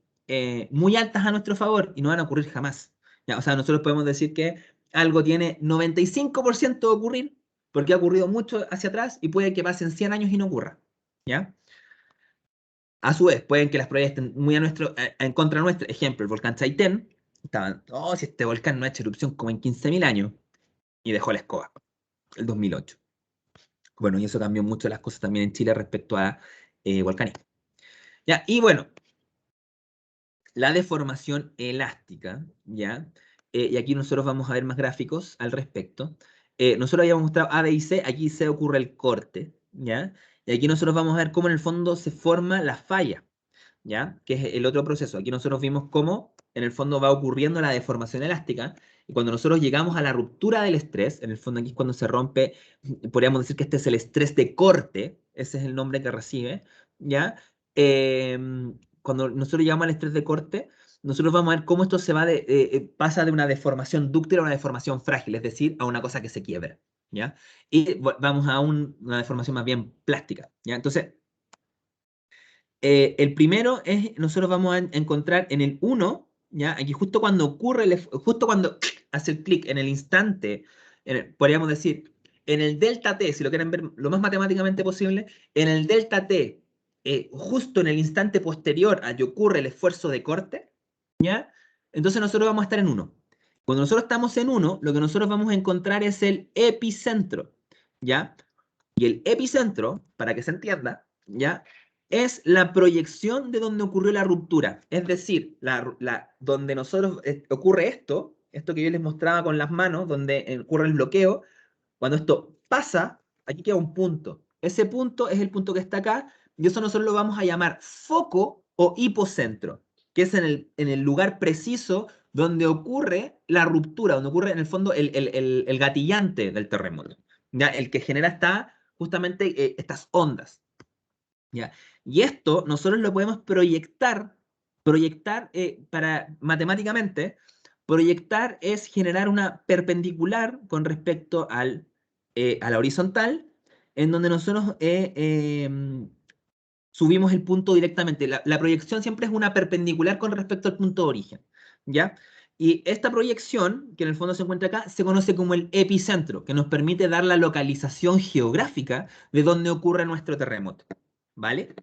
muy altas a nuestro favor y no van a ocurrir jamás. ¿Ya? O sea, nosotros podemos decir que algo tiene 95% de ocurrir, porque ha ocurrido mucho hacia atrás y puede que pasen 100 años y no ocurra, ¿ya? A su vez, pueden que las probabilidades estén muy en contra nuestra. Ejemplo, el volcán Chaitén, si este volcán no ha hecho erupción como en 15.000 años, y dejó la escoba, el 2008. Bueno, y eso cambió mucho las cosas también en Chile respecto a volcanismo. ¿Ya? Y bueno, la deformación elástica, ¿ya? Y aquí nosotros vamos a ver más gráficos al respecto. Nosotros habíamos mostrado A, B y C, aquí se ocurre el corte, ¿ya? Y aquí nosotros vamos a ver cómo en el fondo se forma la falla, ¿ya? Que es el otro proceso. Aquí nosotros vimos cómo en el fondo va ocurriendo la deformación elástica, y cuando nosotros llegamos a la ruptura del estrés, en el fondo aquí es cuando se rompe, podríamos decir que este es el estrés de corte, ese es el nombre que recibe, ¿ya? Cuando nosotros llegamos al estrés de corte, nosotros vamos a ver cómo esto se va pasa de una deformación dúctil a una deformación frágil, es decir, a una cosa que se quiebra, ¿ya? Y vamos a una deformación más bien plástica, ¿ya? Entonces, el primero es, nosotros vamos a encontrar en el 1, ¿ya? Aquí justo cuando ocurre, justo cuando hace el clic en el instante, podríamos decir, en el delta t, si lo quieren ver lo más matemáticamente posible, en el delta t, justo en el instante posterior a que ocurre el esfuerzo de corte, ¿ya? Entonces nosotros vamos a estar en 1. Cuando nosotros estamos en 1, lo que nosotros vamos a encontrar es el epicentro, ¿ya? Y el epicentro, para que se entienda, ¿ya? Es la proyección de donde ocurrió la ruptura. Es decir, donde nosotros ocurre esto que yo les mostraba con las manos, donde ocurre el bloqueo, cuando esto pasa, aquí queda un punto. Ese punto es el punto que está acá, y eso nosotros lo vamos a llamar foco o hipocentro, que es en el lugar preciso donde ocurre la ruptura, donde ocurre en el fondo el gatillante del terremoto, ¿ya? El que genera justamente estas ondas, ¿ya? Y esto nosotros lo podemos proyectar matemáticamente, proyectar es generar una perpendicular con respecto a la horizontal, en donde nosotros subimos el punto directamente. La proyección siempre es una perpendicular con respecto al punto de origen, ¿ya? Y esta proyección, que en el fondo se encuentra acá, se conoce como el epicentro, que nos permite dar la localización geográfica de donde ocurre nuestro terremoto, ¿vale?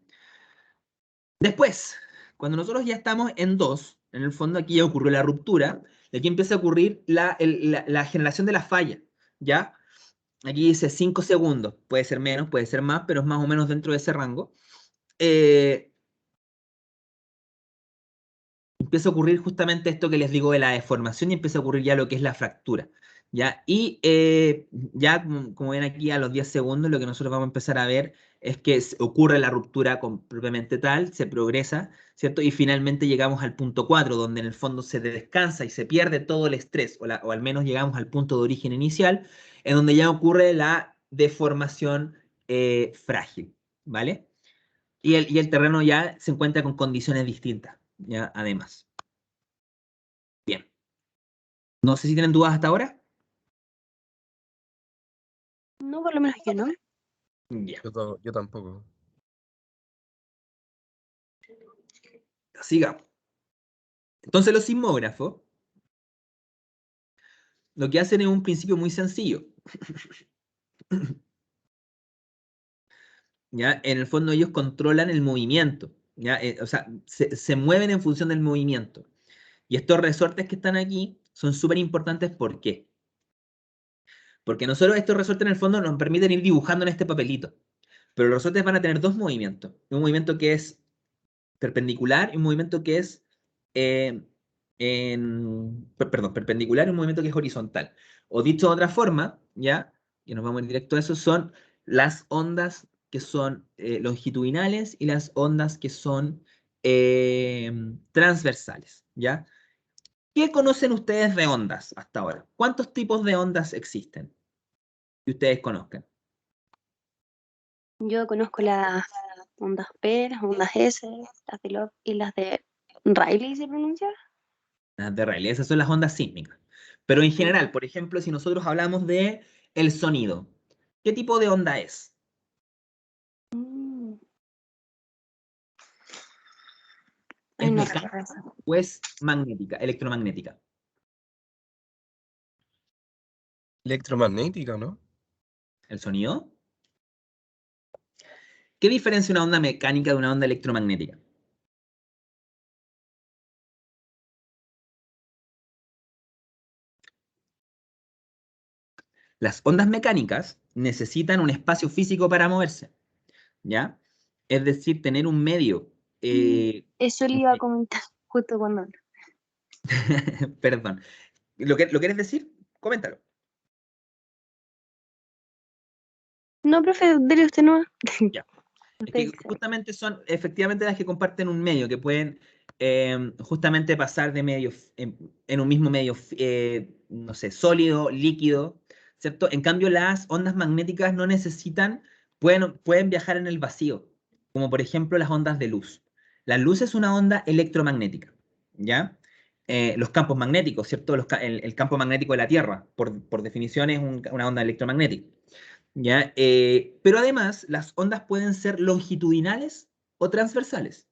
Después, cuando nosotros ya estamos en 2, en el fondo aquí ya ocurrió la ruptura, y aquí empieza a ocurrir la generación de la falla, ¿ya? Aquí dice 5 segundos, puede ser menos, puede ser más, pero es más o menos dentro de ese rango. Empieza a ocurrir justamente esto que les digo de la deformación y empieza a ocurrir ya lo que es la fractura, ¿ya? Y ya, como ven aquí, a los 10 segundos, lo que nosotros vamos a empezar a ver es que ocurre la ruptura propiamente tal, se progresa, ¿cierto? Y finalmente llegamos al punto 4, donde en el fondo se descansa y se pierde todo el estrés, o al menos llegamos al punto de origen inicial, en donde ya ocurre la deformación frágil, ¿vale? Y el terreno ya se encuentra con condiciones distintas, ya, además. Bien. No sé si tienen dudas hasta ahora. No, por lo menos yo no. Ya. Yo tampoco. Sigamos. Entonces los sismógrafos lo que hacen es un principio muy sencillo. ¿Ya? En el fondo ellos controlan el movimiento, ¿ya? O sea, se mueven en función del movimiento. Y estos resortes que están aquí son súper importantes. ¿Por qué? Porque nosotros estos resortes en el fondo nos permiten ir dibujando en este papelito. Pero los resortes van a tener dos movimientos. Un movimiento que es perpendicular y un movimiento que es perpendicular y un movimiento que es horizontal. O dicho de otra forma, ya, que nos vamos a ir directo a eso, son las ondas que son longitudinales y las ondas que son transversales, ¿ya? ¿Qué conocen ustedes de ondas hasta ahora? ¿Cuántos tipos de ondas existen que ustedes conozcan? Yo conozco las ondas P, las ondas S, las de Love y las de Rayleigh, ¿se pronuncia? Las de Rayleigh, esas son las ondas sísmicas. Pero en Mm. general, por ejemplo, si nosotros hablamos de el sonido, ¿qué tipo de onda es? Mm. ¿Es Ay, no mecánica recuerdo eso. o es magnética, electromagnética? Electromagnética, ¿no? ¿El sonido? ¿Qué diferencia una onda mecánica de una onda electromagnética? Las ondas mecánicas necesitan un espacio físico para moverse, ¿ya? Es decir, tener un medio. Eso le iba a comentar justo cuando... Perdón. ¿Lo quieres decir? Coméntalo. No, profe, dele usted no. Ya. Es Usted que dice. justamente son efectivamente las que comparten un medio, que pueden justamente pasar de medios en un mismo medio, no sé, sólido, líquido, ¿cierto? En cambio, las ondas magnéticas no necesitan, pueden viajar en el vacío, como por ejemplo las ondas de luz. La luz es una onda electromagnética, ¿ya? Los campos magnéticos, ¿cierto? El campo magnético de la Tierra, por definición, es una onda electromagnética, ¿ya? Pero además, las ondas pueden ser longitudinales o transversales,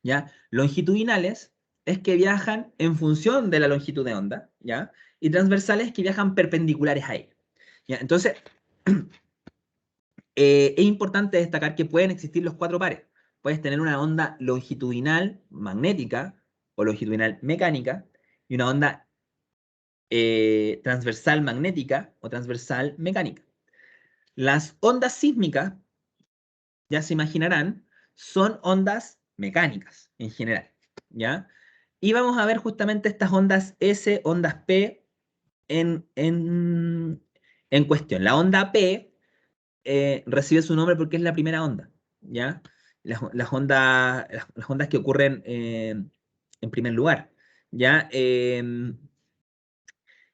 ¿ya? Longitudinales es que viajan en función de la longitud de onda, ¿ya? Y transversales que viajan perpendiculares a ella, ¿ya? Entonces, es importante destacar que pueden existir los cuatro pares. Puedes tener una onda longitudinal magnética o longitudinal mecánica y una onda transversal magnética o transversal mecánica. Las ondas sísmicas, ya se imaginarán, son ondas mecánicas en general, ¿ya? Y vamos a ver justamente estas ondas S, ondas P en cuestión. La onda P recibe su nombre porque es la primera onda, ¿ya? Las ondas que ocurren en primer lugar, ¿ya?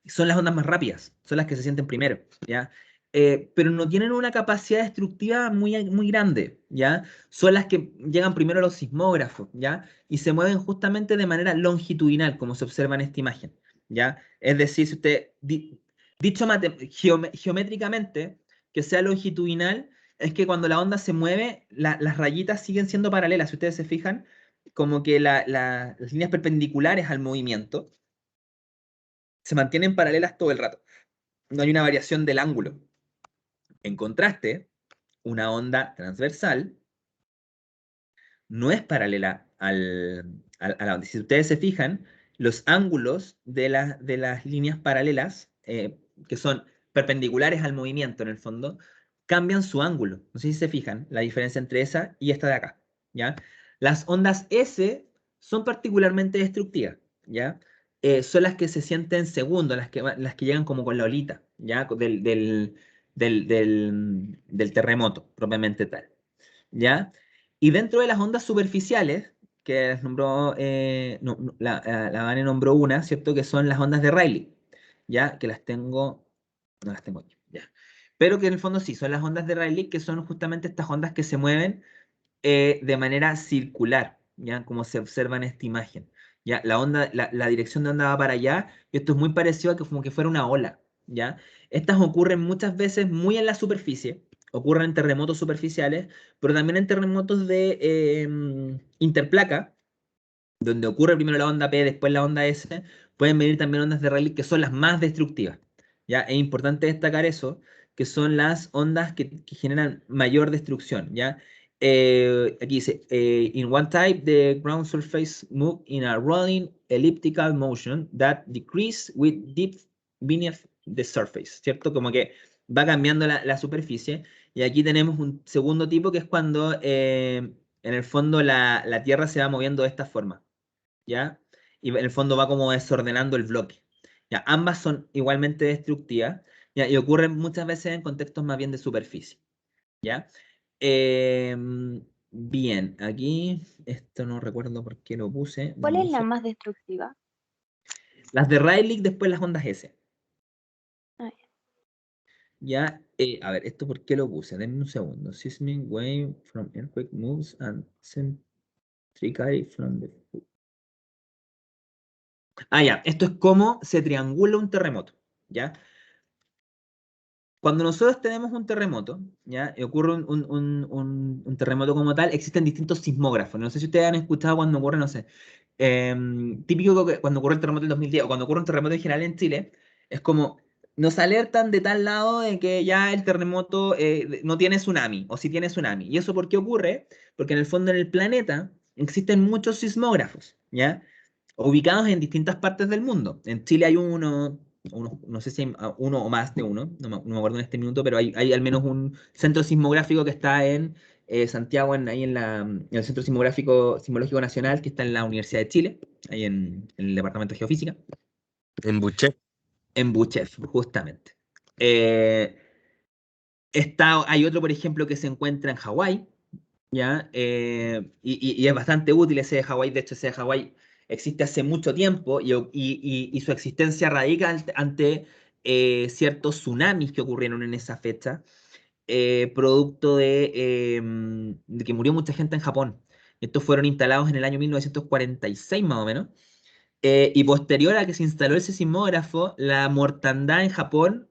Son las ondas más rápidas, son las que se sienten primero, ¿ya? Pero no tienen una capacidad destructiva muy grande, ¿ya? Son las que llegan primero a los sismógrafos, ¿ya? Y se mueven justamente de manera longitudinal, como se observa en esta imagen, ¿ya? Es decir, si usted, dicho geométricamente, que sea longitudinal, es que cuando la onda se mueve, las rayitas siguen siendo paralelas, si ustedes se fijan, como que las líneas perpendiculares al movimiento se mantienen paralelas todo el rato. No hay una variación del ángulo. En contraste, una onda transversal no es paralela a la onda. Si ustedes se fijan, los ángulos de las líneas paralelas, que son perpendiculares al movimiento en el fondo, cambian su ángulo. No sé si se fijan la diferencia entre esa y esta de acá, ¿ya? Las ondas S son particularmente destructivas, ¿ya? Son las que se sienten segundo, las que llegan como con la olita, ¿ya? Del terremoto, propiamente tal, ¿ya? Y dentro de las ondas superficiales, que las nombró, la Vane nombró una, ¿cierto? Que son las ondas de Rayleigh, ¿ya? Que las tengo, no las tengo aquí, ya. Pero que en el fondo sí, son las ondas de Rayleigh, que son justamente estas ondas que se mueven de manera circular, ¿ya? Como se observa en esta imagen, ¿ya? La dirección de onda va para allá, y esto es muy parecido a que como que fuera una ola, ¿ya? Estas ocurren muchas veces muy en la superficie, ocurren en terremotos superficiales, pero también en terremotos de interplaca, donde ocurre primero la onda P, después la onda S, pueden venir también ondas de Rayleigh que son las más destructivas, ¿ya? Es importante destacar eso, que son las ondas que generan mayor destrucción, ¿ya? Aquí dice, in one type, the ground surface move in a rolling elliptical motion that decrease with depth beneath the surface, ¿cierto? Como que va cambiando la superficie. Y aquí tenemos un segundo tipo que es cuando en el fondo la Tierra se va moviendo de esta forma, ¿ya? Y en el fondo va como desordenando el bloque, ¿ya? Ambas son igualmente destructivas, ¿ya? Y ocurren muchas veces en contextos más bien de superficie, ¿ya? Bien, aquí, esto no recuerdo por qué lo puse. ¿Cuál dame es un la seg- más destructiva? Las de Rayleigh, después las ondas S, Ay, ¿ya? A ver, ¿esto por qué lo puse? Denme un segundo. Seismic wave from earthquake moves and centrically from the... Ah, ya, esto es cómo se triangula un terremoto, ¿ya? Cuando nosotros tenemos un terremoto, ¿ya? Y ocurre un terremoto como tal, existen distintos sismógrafos. No sé si ustedes han escuchado cuando ocurre, no sé, típico que cuando ocurre el terremoto del 2010 o cuando ocurre un terremoto en general en Chile, es como nos alertan de tal lado de que ya el terremoto no tiene tsunami o si tiene tsunami. ¿Y eso por qué ocurre? Porque en el fondo en el planeta existen muchos sismógrafos, ¿ya? Ubicados en distintas partes del mundo. En Chile hay no sé si hay uno o más de uno, no me acuerdo en este minuto, pero hay al menos un centro sismográfico que está en Santiago, ahí en el Centro Sismológico Nacional, que está en la Universidad de Chile, ahí en el Departamento de Geofísica, En Buche. en Buchef, justamente. Hay otro, por ejemplo, que se encuentra en Hawái, ¿ya? Y es bastante útil ese de Hawái. De hecho, ese de Hawái existe hace mucho tiempo y su existencia radica ante ciertos tsunamis que ocurrieron en esa fecha, producto de que murió mucha gente en Japón. Estos fueron instalados en el año 1946 más o menos, Y posterior a que se instaló ese sismógrafo, la mortandad en Japón,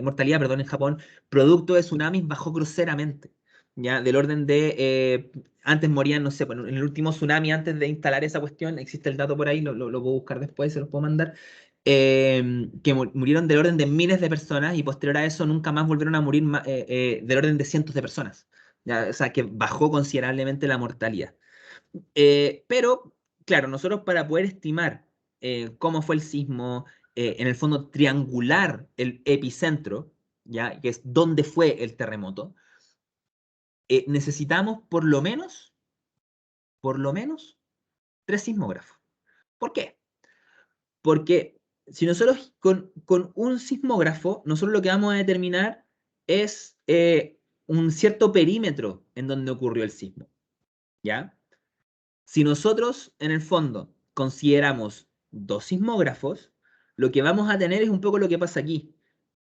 mortalidad, perdón, en Japón, producto de tsunamis bajó groseramente, ¿ya? Del orden de, antes morían, no sé, en el último tsunami, antes de instalar esa cuestión, existe el dato por ahí, lo puedo buscar después, se los puedo mandar, que murieron del orden de miles de personas y posterior a eso nunca más volvieron a morir del orden de cientos de personas, ¿ya? O sea, que bajó considerablemente la mortalidad. Pero, claro, nosotros para poder estimar cómo fue el sismo, en el fondo triangular el epicentro, ¿ya? Que es dónde fue el terremoto, necesitamos por lo menos, 3 sismógrafos. ¿Por qué? Porque si nosotros con un sismógrafo, nosotros lo que vamos a determinar es un cierto perímetro en donde ocurrió el sismo, ¿ya? Si nosotros, en el fondo, consideramos 2 sismógrafos, lo que vamos a tener es un poco lo que pasa aquí.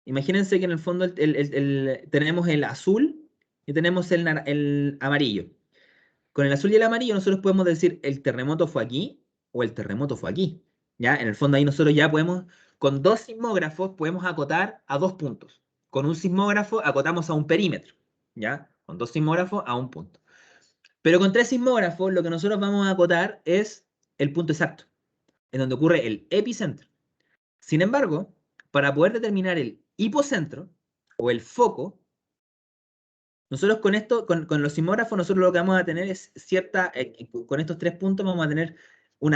Imagínense que en el fondo tenemos el azul y tenemos el amarillo. Con el azul y el amarillo nosotros podemos decir el terremoto fue aquí o el terremoto fue aquí. ¿Ya? En el fondo ahí nosotros ya podemos, con 2 sismógrafos, podemos acotar a 2 puntos. Con un sismógrafo acotamos a un perímetro. ¿Ya? Con 2 sismógrafos a un punto. Pero con 3 sismógrafos lo que nosotros vamos a acotar es el punto exacto, en donde ocurre el epicentro. Sin embargo, para poder determinar el hipocentro o el foco, nosotros con esto, con los sismógrafos, nosotros lo que vamos a tener es con estos 3 puntos vamos a tener un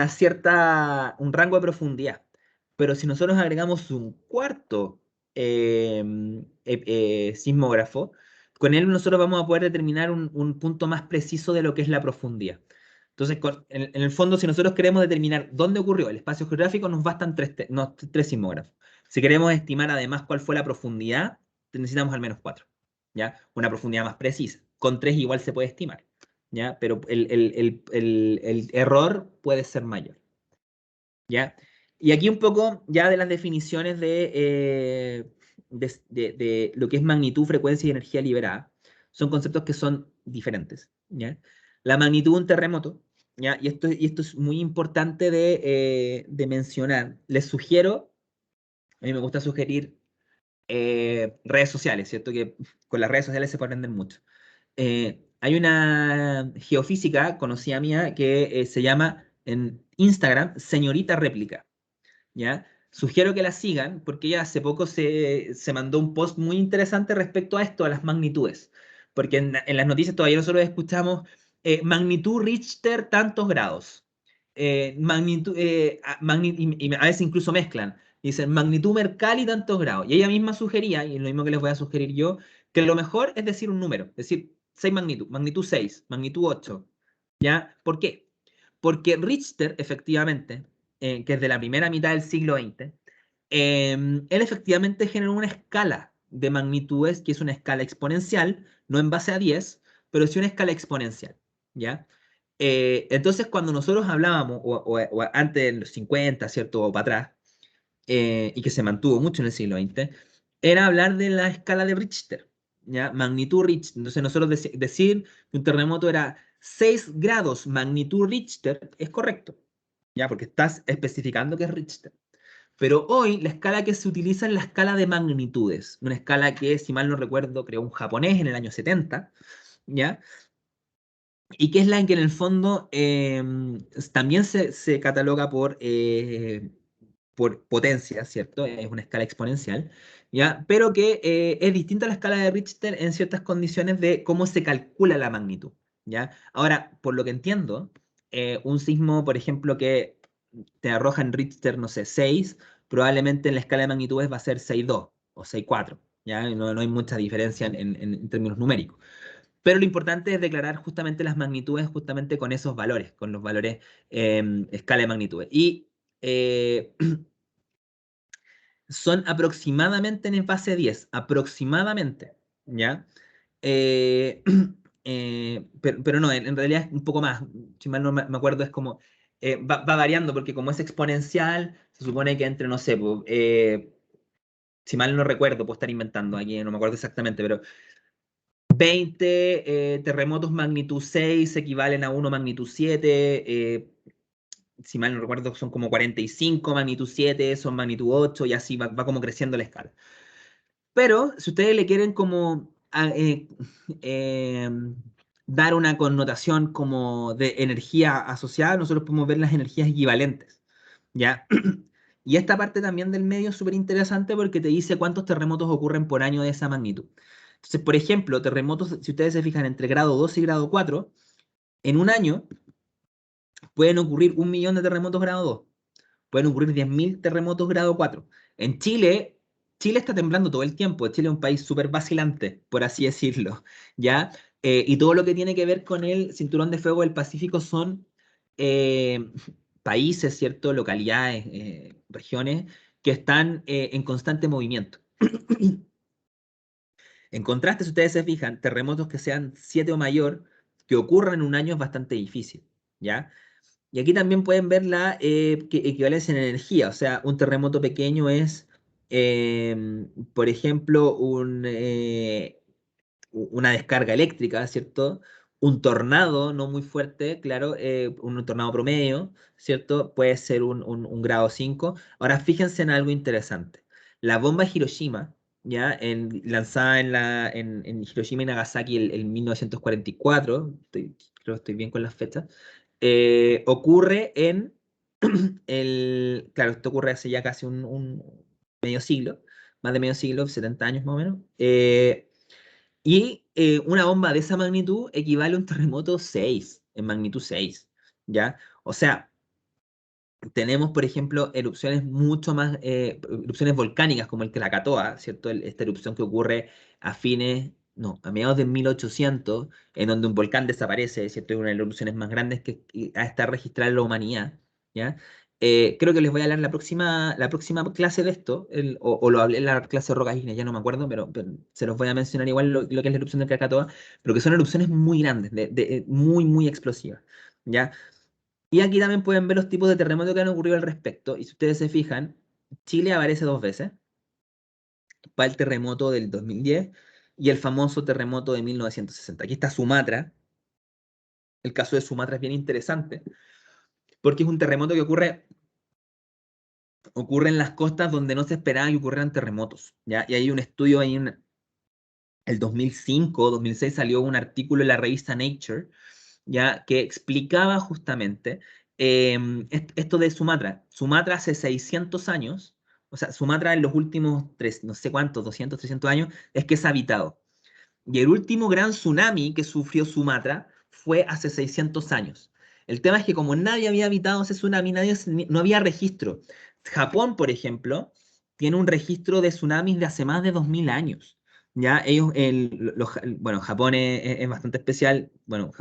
rango de profundidad. Pero si nosotros agregamos un cuarto sismógrafo, con él nosotros vamos a poder determinar un punto más preciso de lo que es la profundidad. Entonces, en el fondo, si nosotros queremos determinar dónde ocurrió el espacio geográfico, nos bastan 3 sismógrafos. Si queremos estimar además cuál fue la profundidad, necesitamos al menos 4. ¿Ya? Una profundidad más precisa. Con 3 igual se puede estimar, ¿ya? Pero el error puede ser mayor, ¿ya? Y aquí un poco ya de las definiciones de lo que es magnitud, frecuencia y energía liberada. Son conceptos que son diferentes, ¿ya? La magnitud de un terremoto, ¿ya? Y esto es muy importante de mencionar. Les sugiero, a mí me gusta sugerir redes sociales, ¿cierto? Que con las redes sociales se puede aprender mucho. Hay una geofísica conocida mía que se llama en Instagram Señorita Réplica, ¿ya? Sugiero que la sigan porque ella hace poco se mandó un post muy interesante respecto a esto, a las magnitudes. Porque en las noticias todavía nosotros escuchamos magnitud Richter tantos grados. Y a veces incluso mezclan. Dicen magnitud Mercalli tantos grados. Y ella misma sugería, y es lo mismo que les voy a sugerir yo, que lo mejor es decir un número. Es decir, 6 magnitud 6, magnitud 8. ¿Ya? ¿Por qué? Porque Richter, efectivamente, que es de la primera mitad del siglo XX, él efectivamente generó una escala de magnitudes que es una escala exponencial, no en base a 10, pero sí una escala exponencial, ¿ya? Entonces, cuando nosotros hablábamos, o antes de los 50, ¿cierto? O para atrás, y que se mantuvo mucho en el siglo XX, era hablar de la escala de Richter, ¿ya? Magnitud Richter. Entonces, nosotros decir que un terremoto era 6 grados magnitud Richter es correcto, ¿ya? Porque estás especificando que es Richter. Pero hoy la escala que se utiliza es la escala de magnitudes, una escala que, si mal no recuerdo, creó un japonés en el año 70, ¿ya? Y que es la en que en el fondo también se cataloga por potencia, ¿cierto? Es una escala exponencial, ¿ya? Pero que es distinta a la escala de Richter en ciertas condiciones de cómo se calcula la magnitud, ¿ya? Ahora, por lo que entiendo, un sismo, por ejemplo, que te arroja en Richter, no sé, 6, probablemente en la escala de magnitudes va a ser 6,2 o 6,4, ¿ya? No hay mucha diferencia en términos numéricos. Pero lo importante es declarar justamente las magnitudes justamente con esos valores, con los valores escala de magnitudes. Y son aproximadamente en fase 10, aproximadamente, ¿ya? Eh, pero no, en realidad es un poco más, si mal no me acuerdo, es como, va variando, porque como es exponencial, se supone que entre, no sé, si mal no recuerdo, puedo estar inventando aquí, no me acuerdo exactamente, pero 20 terremotos magnitud 6 equivalen a uno magnitud 7, si mal no recuerdo, son como 45, magnitud 7, son magnitud 8, y así va como creciendo la escala. Pero si ustedes le quieren como eh, dar una connotación como de energía asociada, nosotros podemos ver las energías equivalentes, ¿ya? Y esta parte también del medio es súper interesante porque te dice cuántos terremotos ocurren por año de esa magnitud. Entonces, por ejemplo, terremotos, si ustedes se fijan, entre grado 2 y grado 4, en un año pueden ocurrir 1 millón de terremotos grado 2, pueden ocurrir 10.000 terremotos grado 4. En Chile, Chile está temblando todo el tiempo. Chile es un país súper vacilante, por así decirlo, ¿ya? Y todo lo que tiene que ver con el cinturón de fuego del Pacífico son eh, países, ¿cierto? Localidades, regiones que están en constante movimiento. En contraste, si ustedes se fijan, terremotos que sean 7 o mayor, que ocurran en un año es bastante difícil, ¿ya? Y aquí también pueden ver la equivalencia en energía, o sea, un terremoto pequeño es, por ejemplo, una descarga eléctrica, ¿cierto? Un tornado no muy fuerte, claro, un tornado promedio, ¿cierto? Puede ser un grado 5. Ahora, fíjense en algo interesante. La bomba Hiroshima, ¿ya? Lanzada en Hiroshima y Nagasaki en 1944, creo que estoy bien con las fechas, ocurre claro, esto ocurre hace ya casi un medio siglo, más de medio siglo, 70 años más o menos. Y una bomba de esa magnitud equivale a un terremoto 6, en magnitud 6, ¿ya? O sea, tenemos, por ejemplo, erupciones mucho más, erupciones volcánicas como el Krakatoa, ¿cierto? Esta erupción que ocurre a a mediados de 1800, en donde un volcán desaparece, ¿cierto? Es una de las erupciones más grandes que ha estado registrada en la humanidad, ¿ya? Creo que les voy a hablar la próxima clase de esto, o lo hablé en la clase de rocas ígneas, ya no me acuerdo, pero se los voy a mencionar igual lo que es la erupción del Krakatoa, pero que son erupciones muy grandes, muy, muy explosivas, ¿ya? Y aquí también pueden ver los tipos de terremotos que han ocurrido al respecto. Y si ustedes se fijan, Chile aparece 2 veces. Va el terremoto del 2010 y el famoso terremoto de 1960. Aquí está Sumatra. El caso de Sumatra es bien interesante porque es un terremoto que ocurre en las costas donde no se esperaba que ocurrieran terremotos, ¿ya? Y hay un estudio ahí en el 2005, 2006 salió un artículo en la revista Nature, ya que explicaba justamente esto de Sumatra. Sumatra hace 600 años, o sea, Sumatra en los últimos no sé cuántos, 200, 300 años, es que es habitado. Y el último gran tsunami que sufrió Sumatra fue hace 600 años. El tema es que como nadie había habitado ese tsunami, no había registro. Japón, por ejemplo, tiene un registro de tsunamis de hace más de 2000 años. Ya ellos, bueno, Japón es bastante especial, bueno,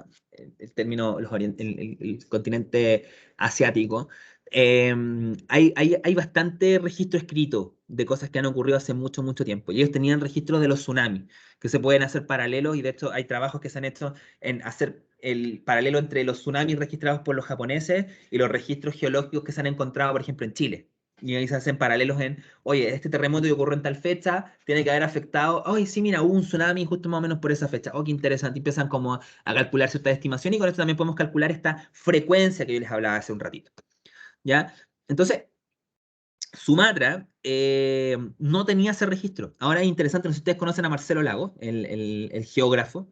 el término, el continente asiático, hay bastante registro escrito de cosas que han ocurrido hace mucho, mucho tiempo. Y ellos tenían registro de los tsunamis que se pueden hacer paralelos y de hecho hay trabajos que se han hecho en hacer el paralelo entre los tsunamis registrados por los japoneses y los registros geológicos que se han encontrado, por ejemplo, en Chile. Y ahí se hacen paralelos oye, este terremoto que ocurrió en tal fecha tiene que haber afectado, oye, sí, mira, hubo un tsunami justo más o menos por esa fecha. Oh, qué interesante. Y empiezan como a calcular ciertas estimaciones y con esto también podemos calcular esta frecuencia que yo les hablaba hace un ratito. ¿Ya? Entonces, Sumatra no tenía ese registro. Ahora es interesante, no sé si ustedes conocen a Marcelo Lago, el geógrafo.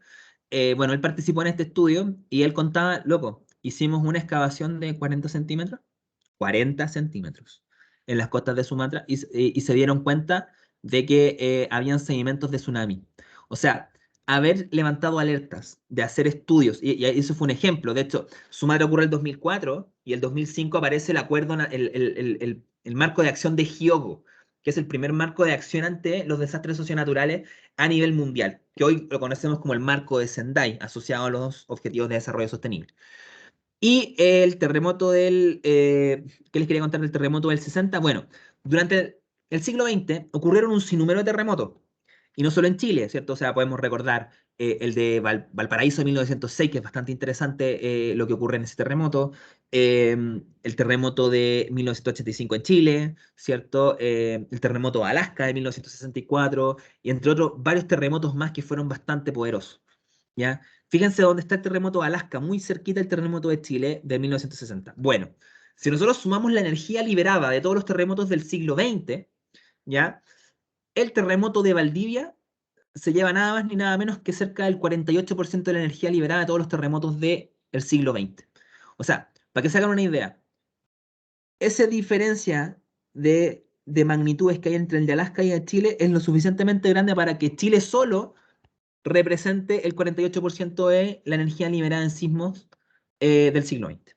Bueno, él participó en este estudio y él contaba, loco, hicimos una excavación de 40 centímetros, 40 centímetros en las costas de Sumatra y se dieron cuenta de que habían sedimentos de tsunami. O sea, haber levantado alertas, de hacer estudios, y eso fue un ejemplo. De hecho, Sumatra ocurre el 2004 y el 2005 aparece el acuerdo, el marco de acción de Hyogo, que es el primer marco de acción ante los desastres socionaturales a nivel mundial, que hoy lo conocemos como el marco de Sendai, asociado a los Objetivos de Desarrollo Sostenible. Y el terremoto ¿qué les quería contar del terremoto del 60? Bueno, durante el siglo XX ocurrieron un sinnúmero de terremotos, y no solo en Chile, ¿cierto? O sea, podemos recordar el de Valparaíso de 1906, que es bastante interesante lo que ocurre en ese terremoto, el terremoto de 1985 en Chile, ¿cierto? El terremoto de Alaska de 1964, y entre otros, varios terremotos más que fueron bastante poderosos, ¿ya? Fíjense dónde está el terremoto de Alaska, muy cerquita del terremoto de Chile de 1960. Bueno, Si nosotros sumamos la energía liberada de todos los terremotos del siglo XX, ¿ya? El terremoto de Valdivia se lleva nada más ni nada menos que cerca del 48% de la energía liberada de todos los terremotos del siglo XX. O sea, para que se hagan una idea, esa diferencia de magnitudes que hay entre el de Alaska y el de Chile es lo suficientemente grande para que Chile solo represente el 48% de la energía liberada en sismos del siglo XX.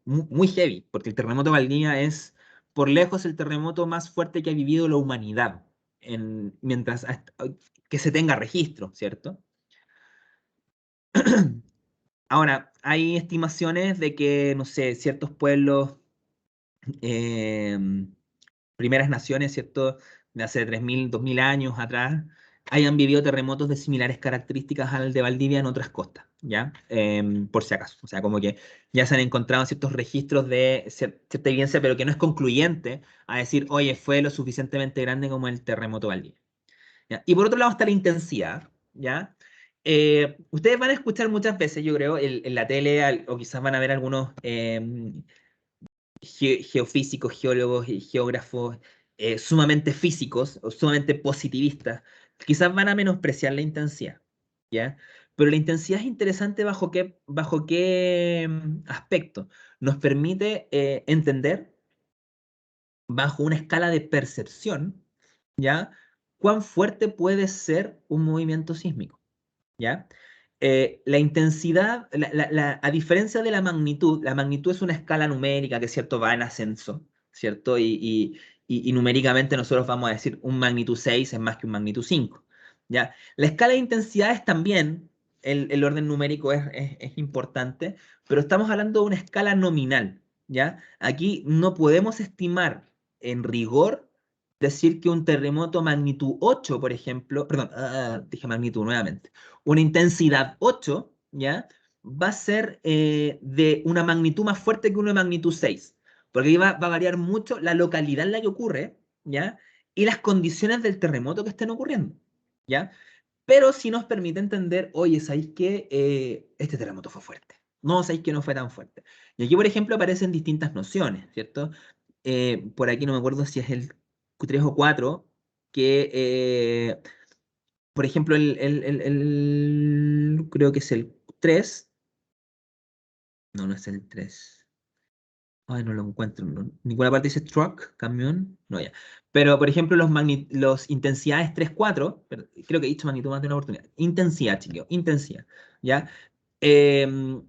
Muy heavy, porque el terremoto de Valdivia es por lejos el terremoto más fuerte que ha vivido la humanidad, mientras que se tenga registro, ¿cierto? Ahora, hay estimaciones de que, no sé, ciertos pueblos, primeras naciones, ¿cierto? De hace 3.000, 2.000 años atrás, hayan vivido terremotos de similares características al de Valdivia en otras costas, ¿ya? Por si acaso. O sea, como que ya se han encontrado ciertos registros de cierta evidencia, pero que no es concluyente a decir, oye, fue lo suficientemente grande como el terremoto de Valdivia. ¿Ya? Y por otro lado está la intensidad, ¿ya? Ustedes van a escuchar muchas veces, yo creo, en la tele, o quizás van a ver algunos geofísicos, geólogos y geógrafos sumamente físicos o sumamente positivistas, quizás van a menospreciar la intensidad, ¿ya? Pero la intensidad es interesante bajo qué aspecto. Nos permite entender bajo una escala de percepción, ¿ya? Cuán fuerte puede ser un movimiento sísmico, ¿ya? La intensidad, a diferencia de la magnitud es una escala numérica que, cierto, va en ascenso, ¿cierto? Y numéricamente nosotros vamos a decir un magnitud 6 es más que un magnitud 5, ¿ya? La escala de intensidades también, el orden numérico es importante, pero estamos hablando de una escala nominal, ¿ya? Aquí no podemos estimar en rigor decir que un terremoto magnitud 8, por ejemplo, perdón, dije magnitud nuevamente, una intensidad 8, ¿ya? Va a ser de una magnitud más fuerte que una magnitud 6, porque ahí va a variar mucho la localidad en la que ocurre, ¿ya? Y las condiciones del terremoto que estén ocurriendo, ¿ya? Pero sí nos permite entender, oye, ¿sabéis que este terremoto fue fuerte? No, ¿sabéis que no fue tan fuerte? Y aquí, por ejemplo, aparecen distintas nociones, ¿cierto? Por aquí no me acuerdo si es el 3 o 4, que por ejemplo, creo que es el 3. No, no es el 3. Ay, no lo encuentro. Ninguna parte dice truck, camión. No, ya. Pero, por ejemplo, los intensidades 3, 4, creo que he dicho magnitud más de una oportunidad. Intensidad, chiquillo, intensidad. ¿Ya? Em,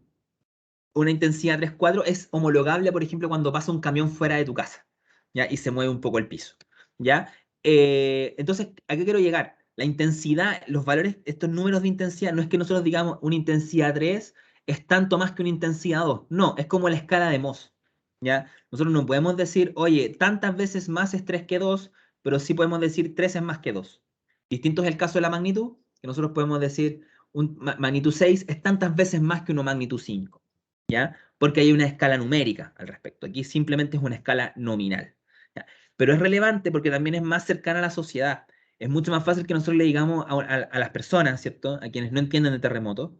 una intensidad 3, 4 es homologable, por ejemplo, cuando pasa un camión fuera de tu casa, ¿ya? Y se mueve un poco el piso, ¿ya? Entonces, ¿a qué quiero llegar? La intensidad, los valores, estos números de intensidad, no es que nosotros digamos una intensidad 3 es tanto más que una intensidad 2, no, es como la escala de Mohs, ¿ya? Nosotros no podemos decir, oye, tantas veces más es 3 que 2, pero sí podemos decir 3 es más que 2. Distinto es el caso de la magnitud, que nosotros podemos decir, magnitud 6 es tantas veces más que una magnitud 5. ¿Ya? Porque hay una escala numérica al respecto. Aquí simplemente es una escala nominal, ¿ya? Pero es relevante porque también es más cercana a la sociedad. Es mucho más fácil que nosotros le digamos a las personas, ¿cierto? A quienes no entienden de terremoto,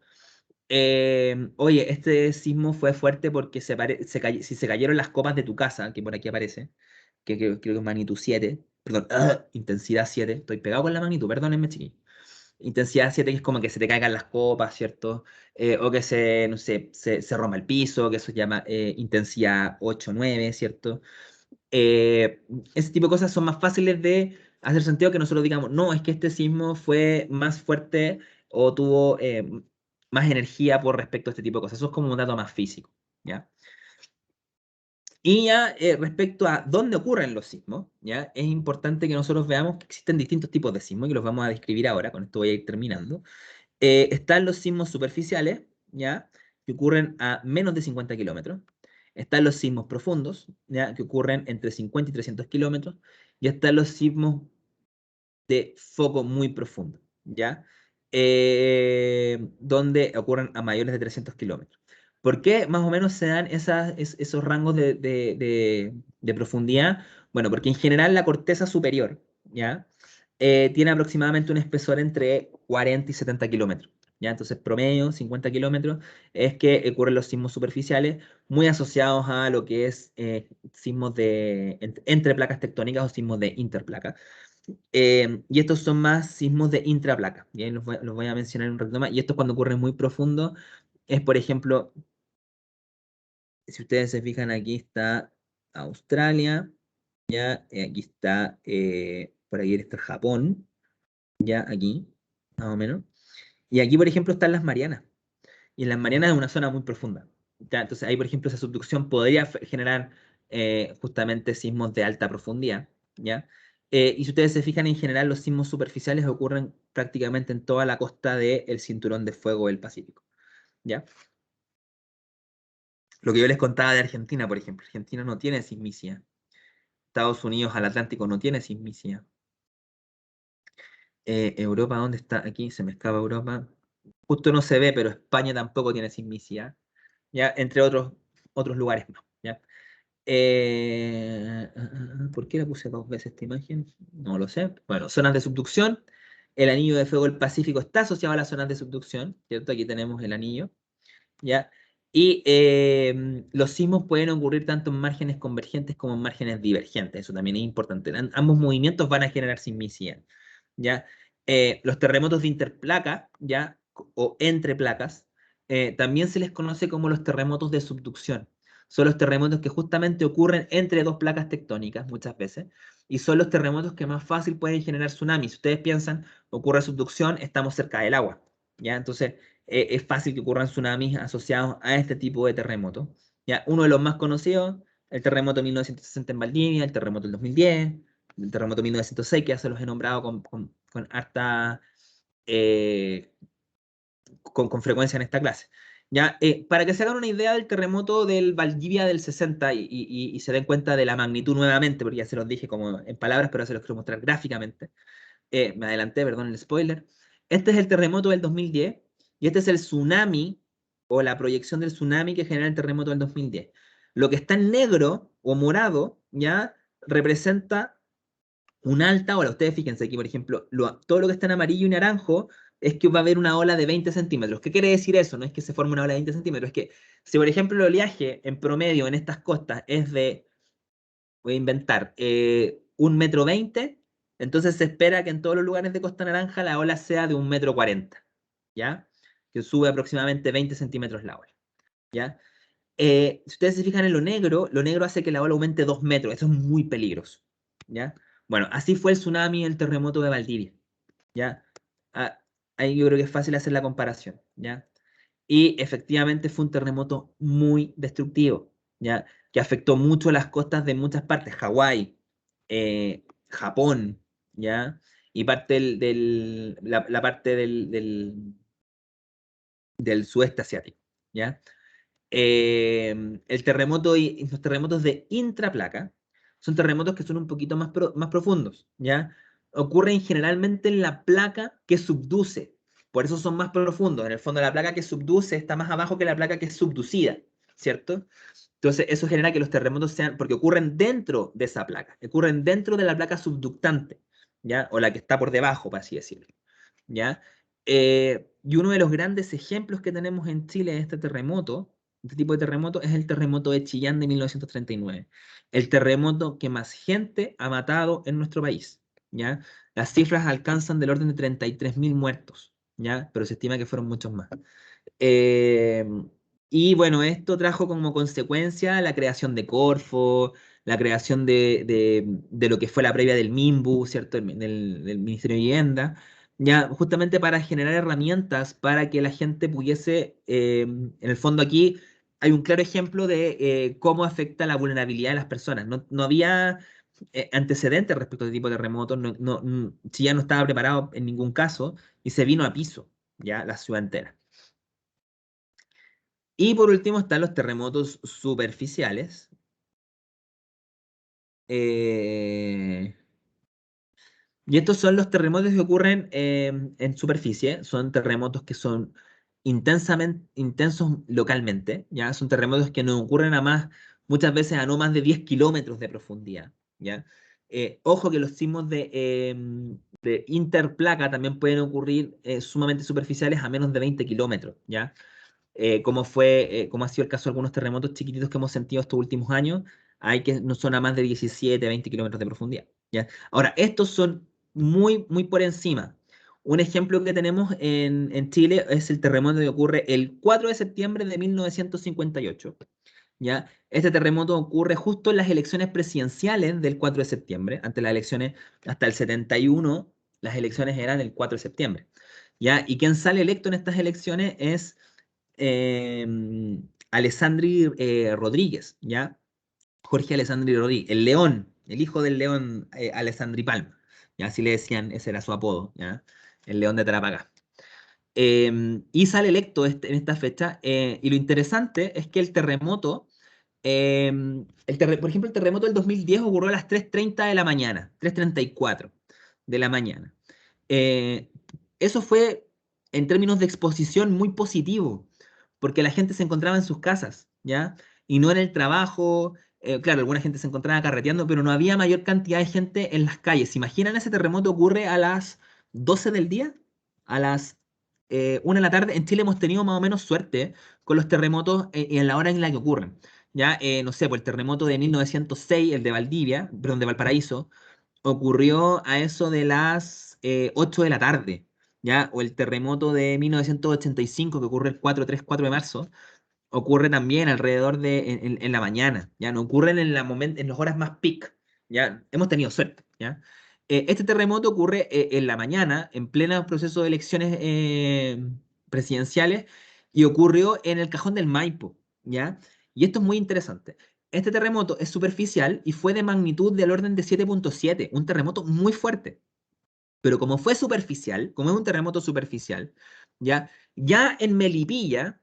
oye, este sismo fue fuerte porque si se cayeron las copas de tu casa, que por aquí aparece, que creo que es magnitud 7, perdón, intensidad 7, estoy pegado con la magnitud, perdónenme, chiquillos. Intensidad 7 que es como que se te caigan las copas, ¿cierto? O que no sé, se rompa el piso, que eso se llama intensidad 8, 9, ¿cierto? Ese tipo de cosas son más fáciles de hacer sentido que nosotros digamos, no, es que este sismo fue más fuerte o tuvo más energía por respecto a este tipo de cosas. Eso es como un dato más físico, ¿ya? Y ya respecto a dónde ocurren los sismos, ¿ya? Es importante que nosotros veamos que existen distintos tipos de sismos y los vamos a describir ahora, con esto voy a ir terminando. Están los sismos superficiales, ¿ya? Que ocurren a menos de 50 kilómetros. Están los sismos profundos, ¿ya? Que ocurren entre 50 y 300 kilómetros. Y están los sismos de foco muy profundo, ¿ya? Donde ocurren a mayores de 300 kilómetros. ¿Por qué más o menos se dan esos rangos de profundidad? Bueno, porque en general la corteza superior, ¿ya? Tiene aproximadamente un espesor entre 40 y 70 kilómetros. ¿ya? Entonces, promedio, 50 kilómetros, es que ocurren los sismos superficiales, muy asociados a lo que es sismos entre placas tectónicas o sismos de interplaca. Y estos son más sismos de intraplaca, y ahí los voy a mencionar un ratito más. Y esto cuando ocurre muy profundo, es por ejemplo, si ustedes se fijan, aquí está Australia, ya, aquí está, por aquí está Japón, ya aquí, más o menos. Y aquí, por ejemplo, están las Marianas. Y en las Marianas es una zona muy profunda. ¿Ya? Entonces ahí, por ejemplo, esa subducción podría generar justamente sismos de alta profundidad. ¿Ya? Y si ustedes se fijan, en general los sismos superficiales ocurren prácticamente en toda la costa del cinturón de fuego del Pacífico. ¿Ya? Lo que yo les contaba de Argentina, por ejemplo. Argentina no tiene sismicidad. Estados Unidos al Atlántico no tiene sismicidad. Europa, ¿dónde está? Aquí se me escapa Europa. Justo no se ve, pero España tampoco tiene sismicidad. ¿Ya? Entre otros lugares más. ¿Ya? ¿Por qué la puse 2 veces esta imagen? No lo sé. Bueno, zonas de subducción. El anillo de fuego del Pacífico está asociado a las zonas de subducción, ¿cierto? Aquí tenemos el anillo, ¿ya? Y los sismos pueden ocurrir tanto en márgenes convergentes como en márgenes divergentes. Eso también es importante. Ambos movimientos van a generar sismicidad, ¿ya? Los terremotos de interplaca, ¿ya? O entre placas, también se les conoce como los terremotos de subducción. Son los terremotos que justamente ocurren entre dos placas tectónicas muchas veces, y son los terremotos que más fácil pueden generar tsunamis. Si ustedes piensan, ocurre subducción, estamos cerca del agua, ¿ya? Entonces, es fácil que ocurran tsunamis asociados a este tipo de terremotos, ¿ya? Uno de los más conocidos, el terremoto de 1960 en Valdivia, el terremoto del 2010, el terremoto de 1906, que ya se los he nombrado con harta eh, con frecuencia en esta clase. ¿Ya? Para que se hagan una idea del terremoto del Valdivia del 60 y se den cuenta de la magnitud nuevamente, porque ya se los dije como en palabras, pero se los quiero mostrar gráficamente. Me adelanté, perdón el spoiler. Este es el terremoto del 2010 y este es el tsunami o la proyección del tsunami que genera el terremoto del 2010. Lo que está en negro o morado ya representa un alta ola. Ustedes fíjense aquí, por ejemplo, todo lo que está en amarillo y naranjo es que va a haber una ola de 20 centímetros. ¿Qué quiere decir eso? No es que se forme una ola de 20 centímetros, es que si, por ejemplo, el oleaje en promedio en estas costas es de, voy a inventar, 1,20 m, entonces se espera que en todos los lugares de Costa Naranja la ola sea de 1,40 m, ¿ya? Que sube aproximadamente 20 centímetros la ola, ¿ya? Si ustedes se fijan en lo negro hace que la ola aumente 2 metros. Eso es muy peligroso, ¿ya? Bueno, así fue el tsunami y el terremoto de Valdivia, ¿ya? Ah, ahí yo creo que es fácil hacer la comparación, ¿ya? Y efectivamente fue un terremoto muy destructivo, ¿ya? Que afectó mucho las costas de muchas partes, Hawái, Japón, ¿ya? Y parte la parte del sudeste asiático, ¿ya? El terremoto y los terremotos de intraplaca son terremotos que son un poquito más profundos, ¿ya? Ocurren generalmente en la placa que subduce, por eso son más profundos. En el fondo, la placa que subduce está más abajo que la placa que es subducida, ¿cierto? Entonces, eso genera que los terremotos sean, porque ocurren dentro de esa placa, ocurren dentro de la placa subductante, ¿ya? O la que está por debajo, por así decirlo, ¿ya? Y uno de los grandes ejemplos que tenemos en Chile de este tipo de terremoto, es el terremoto de Chillán de 1939. El terremoto que más gente ha matado en nuestro país, ¿ya? Las cifras alcanzan del orden de 33.000 muertos, ¿ya? Pero se estima que fueron muchos más. Eh, y bueno, esto trajo como consecuencia la creación de Corfo, la creación de lo que fue la previa del MIMBU, ¿cierto? Del Ministerio de Vivienda, ya justamente para generar herramientas para que la gente pudiese, en el fondo aquí hay un claro ejemplo de cómo afecta la vulnerabilidad de las personas. No había antecedentes respecto a este tipo de terremotos, Chillán no estaba preparado en ningún caso y se vino a piso, ya la ciudad entera. Y por último están los terremotos superficiales. Y estos son los terremotos que ocurren en superficie. Son terremotos que son intensos localmente, ¿ya? Son terremotos que no ocurren muchas veces a no más de 10 kilómetros de profundidad, ¿ya? Ojo que los sismos de interplaca también pueden ocurrir sumamente superficiales a menos de 20 kilómetros, ¿ya? Como ha sido el caso de algunos terremotos chiquititos que hemos sentido estos últimos años, hay que no son a más de 17, 20 kilómetros de profundidad, ¿ya? Ahora, estos son muy, muy por encima. Un ejemplo que tenemos en Chile es el terremoto que ocurre el 4 de septiembre de 1958, ¿ya? Este terremoto ocurre justo en las elecciones presidenciales del 4 de septiembre. Ante las elecciones, hasta el 71, las elecciones eran el 4 de septiembre, ¿ya? Y quien sale electo en estas elecciones es eh, Alessandri Rodríguez, ¿ya? Jorge Alessandri Rodríguez, el león, el hijo del león Alessandri Palma, ¿ya? Así le decían, ese era su apodo, ¿ya? El león de Tarapacá. Y sale electo en esta fecha, y lo interesante es que el terremoto, por ejemplo, el terremoto del 2010 ocurrió a las 3:30 de la mañana, 3:34 de la mañana. Eh, Eso fue, en términos de exposición, muy positivo, porque la gente se encontraba en sus casas, ¿ya? Y no en el trabajo. Claro, alguna gente se encontraba carreteando, pero no había mayor cantidad de gente en las calles. ¿Se imaginan ese terremoto ocurre a las 12 del día? A las 1 de la tarde. En Chile hemos tenido más o menos suerte con los terremotos en la hora en la que ocurren. Ya, no sé, pues el terremoto de 1906, el de Valdivia, perdón, de Valparaíso, ocurrió a eso de las 8 de la tarde, ¿ya? O el terremoto de 1985, que ocurre el 4 de marzo, ocurre también alrededor de en la mañana, ¿ya? No ocurren en las horas más peak, ¿ya? Hemos tenido suerte, ¿ya? Este terremoto ocurre en la mañana, en pleno proceso de elecciones presidenciales, y ocurrió en el Cajón del Maipo, ¿ya? Y esto es muy interesante. Este terremoto es superficial y fue de magnitud del orden de 7.7, un terremoto muy fuerte. Pero como fue superficial, como es un terremoto superficial, ya en Melipilla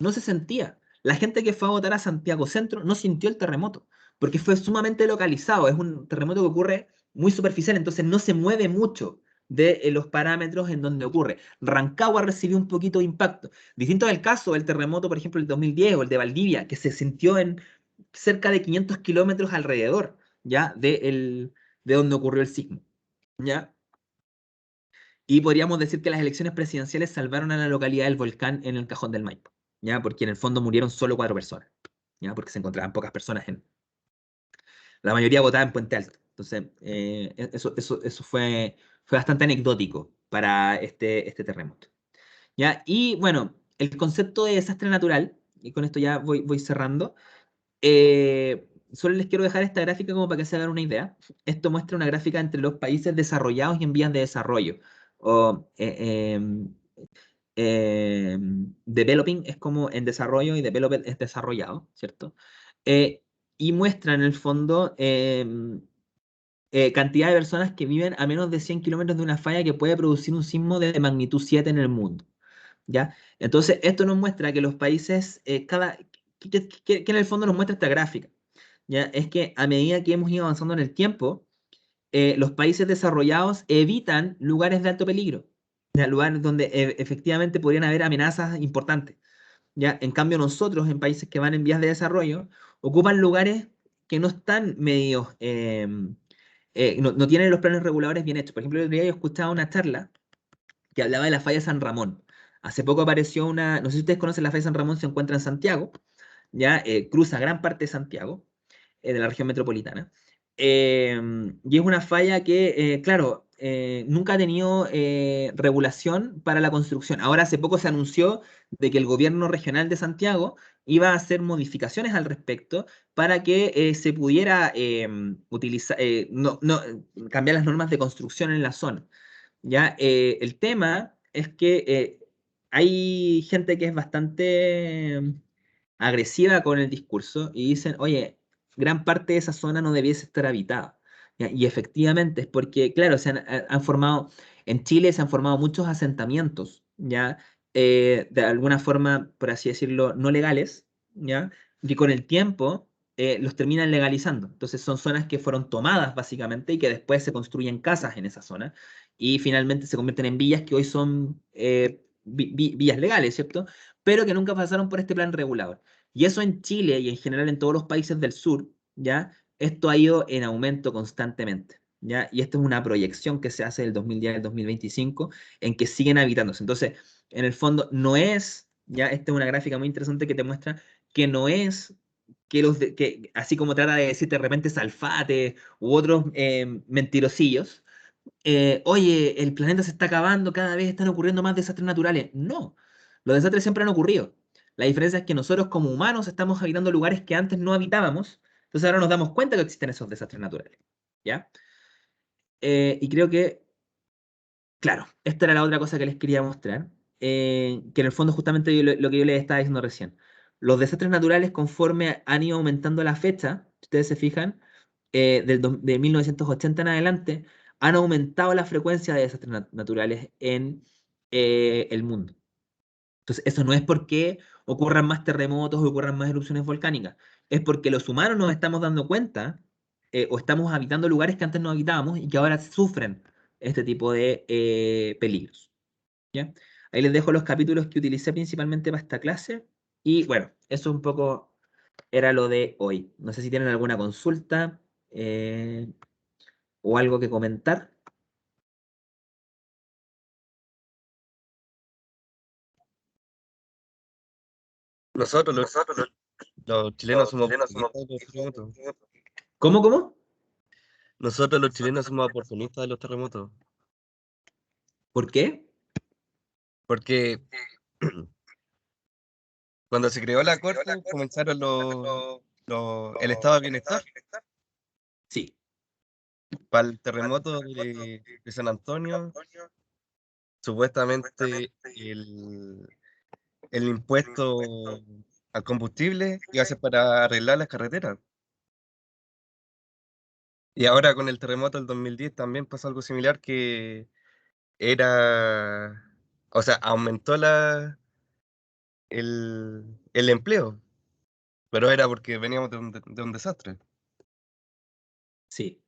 no se sentía. La gente que fue a votar a Santiago Centro no sintió el terremoto, porque fue sumamente localizado. Es un terremoto que ocurre muy superficial, entonces no se mueve mucho de los parámetros en donde ocurre. Rancagua recibió un poquito de impacto. Distinto del caso del terremoto, por ejemplo, el 2010 o el de Valdivia, que se sintió en cerca de 500 kilómetros alrededor, ¿ya? De donde ocurrió el sismo, ¿ya? Y podríamos decir que las elecciones presidenciales salvaron a la localidad del Volcán en el Cajón del Maipo, ¿ya? Porque en el fondo murieron solo 4 personas, ¿ya? Porque se encontraban pocas personas en... La mayoría votaba en Puente Alto. Entonces, eso fue bastante anecdótico para este terremoto, ¿ya? Y bueno, el concepto de desastre natural, y con esto ya voy cerrando, solo les quiero dejar esta gráfica como para que se hagan una idea. Esto muestra una gráfica entre los países desarrollados y en vías de desarrollo. O, developing es como en desarrollo y developed es desarrollado, ¿cierto? Y muestra en el fondo cantidad de personas que viven a menos de 100 kilómetros de una falla que puede producir un sismo de magnitud 7 en el mundo, ¿ya? Entonces, esto nos muestra que los países, que en el fondo nos muestra esta gráfica, ¿ya? Es que a medida que hemos ido avanzando en el tiempo, los países desarrollados evitan lugares de alto peligro, ¿ya? Lugares donde efectivamente podrían haber amenazas importantes, ¿ya? En cambio, nosotros, en países que van en vías de desarrollo, ocupan lugares que no están medidos, no tienen los planes reguladores bien hechos. Por ejemplo, el otro día yo escuchaba una charla que hablaba de la falla de San Ramón. Hace poco apareció una, no sé si ustedes conocen la falla de San Ramón, se encuentra en Santiago, ya cruza gran parte de Santiago, de la región metropolitana. Y es una falla que, claro, nunca ha tenido regulación para la construcción. Ahora hace poco se anunció de que el gobierno regional de Santiago iba a hacer modificaciones al respecto para que se pudiera utilizar, cambiar las normas de construcción en la zona. ¿Ya? El tema es que hay gente que es bastante agresiva con el discurso y dicen, oye, gran parte de esa zona no debiese estar habitada. ¿Ya? Y efectivamente es porque, claro, han formado, en Chile se han formado muchos asentamientos, ¿ya? De alguna forma, por así decirlo, no legales, ¿ya? Y con el tiempo los terminan legalizando. Entonces son zonas que fueron tomadas básicamente y que después se construyen casas en esa zona y finalmente se convierten en villas que hoy son villas legales, ¿cierto? Pero que nunca pasaron por este plan regulador. Y eso en Chile y en general en todos los países del sur, ¿ya? esto ha ido en aumento constantemente, ¿ya? Y esto es una proyección que se hace del 2010 al 2025, en que siguen habitándose. Entonces, en el fondo, no es, ya, esta es una gráfica muy interesante que te muestra que no es que así como trata de decir de repente Salfate u otros mentirosillos, oye, el planeta se está acabando, cada vez están ocurriendo más desastres naturales. No, los desastres siempre han ocurrido. La diferencia es que nosotros como humanos estamos habitando lugares que antes no habitábamos, entonces ahora nos damos cuenta que existen esos desastres naturales. ¿Ya? Y creo que, claro, esta era la otra cosa que les quería mostrar, que en el fondo justamente lo que yo les estaba diciendo recién. Los desastres naturales, conforme han ido aumentando la fecha, si ustedes se fijan, de 1980 en adelante, han aumentado la frecuencia de desastres naturales en el mundo. Entonces, eso no es porque ocurran más terremotos o ocurran más erupciones volcánicas, es porque los humanos nos estamos dando cuenta o estamos habitando lugares que antes no habitábamos y que ahora sufren este tipo de peligros. ¿Ya? Ahí les dejo los capítulos que utilicé principalmente para esta clase y bueno, eso un poco era lo de hoy. No sé si tienen alguna consulta o algo que comentar. Nosotros, los chilenos, somos oportunistas de los terremotos. ¿Cómo, cómo? Nosotros, los chilenos, somos oportunistas de los terremotos. ¿Por qué? Porque cuando se creó la Corfo, comenzaron el estado de bienestar. Sí, Para el terremoto de San Antonio, supuestamente el impuesto al combustible iba a ser para arreglar las carreteras. Y ahora con el terremoto del 2010 también pasó algo similar que o sea, aumentó el empleo, pero era porque veníamos de un desastre. sí.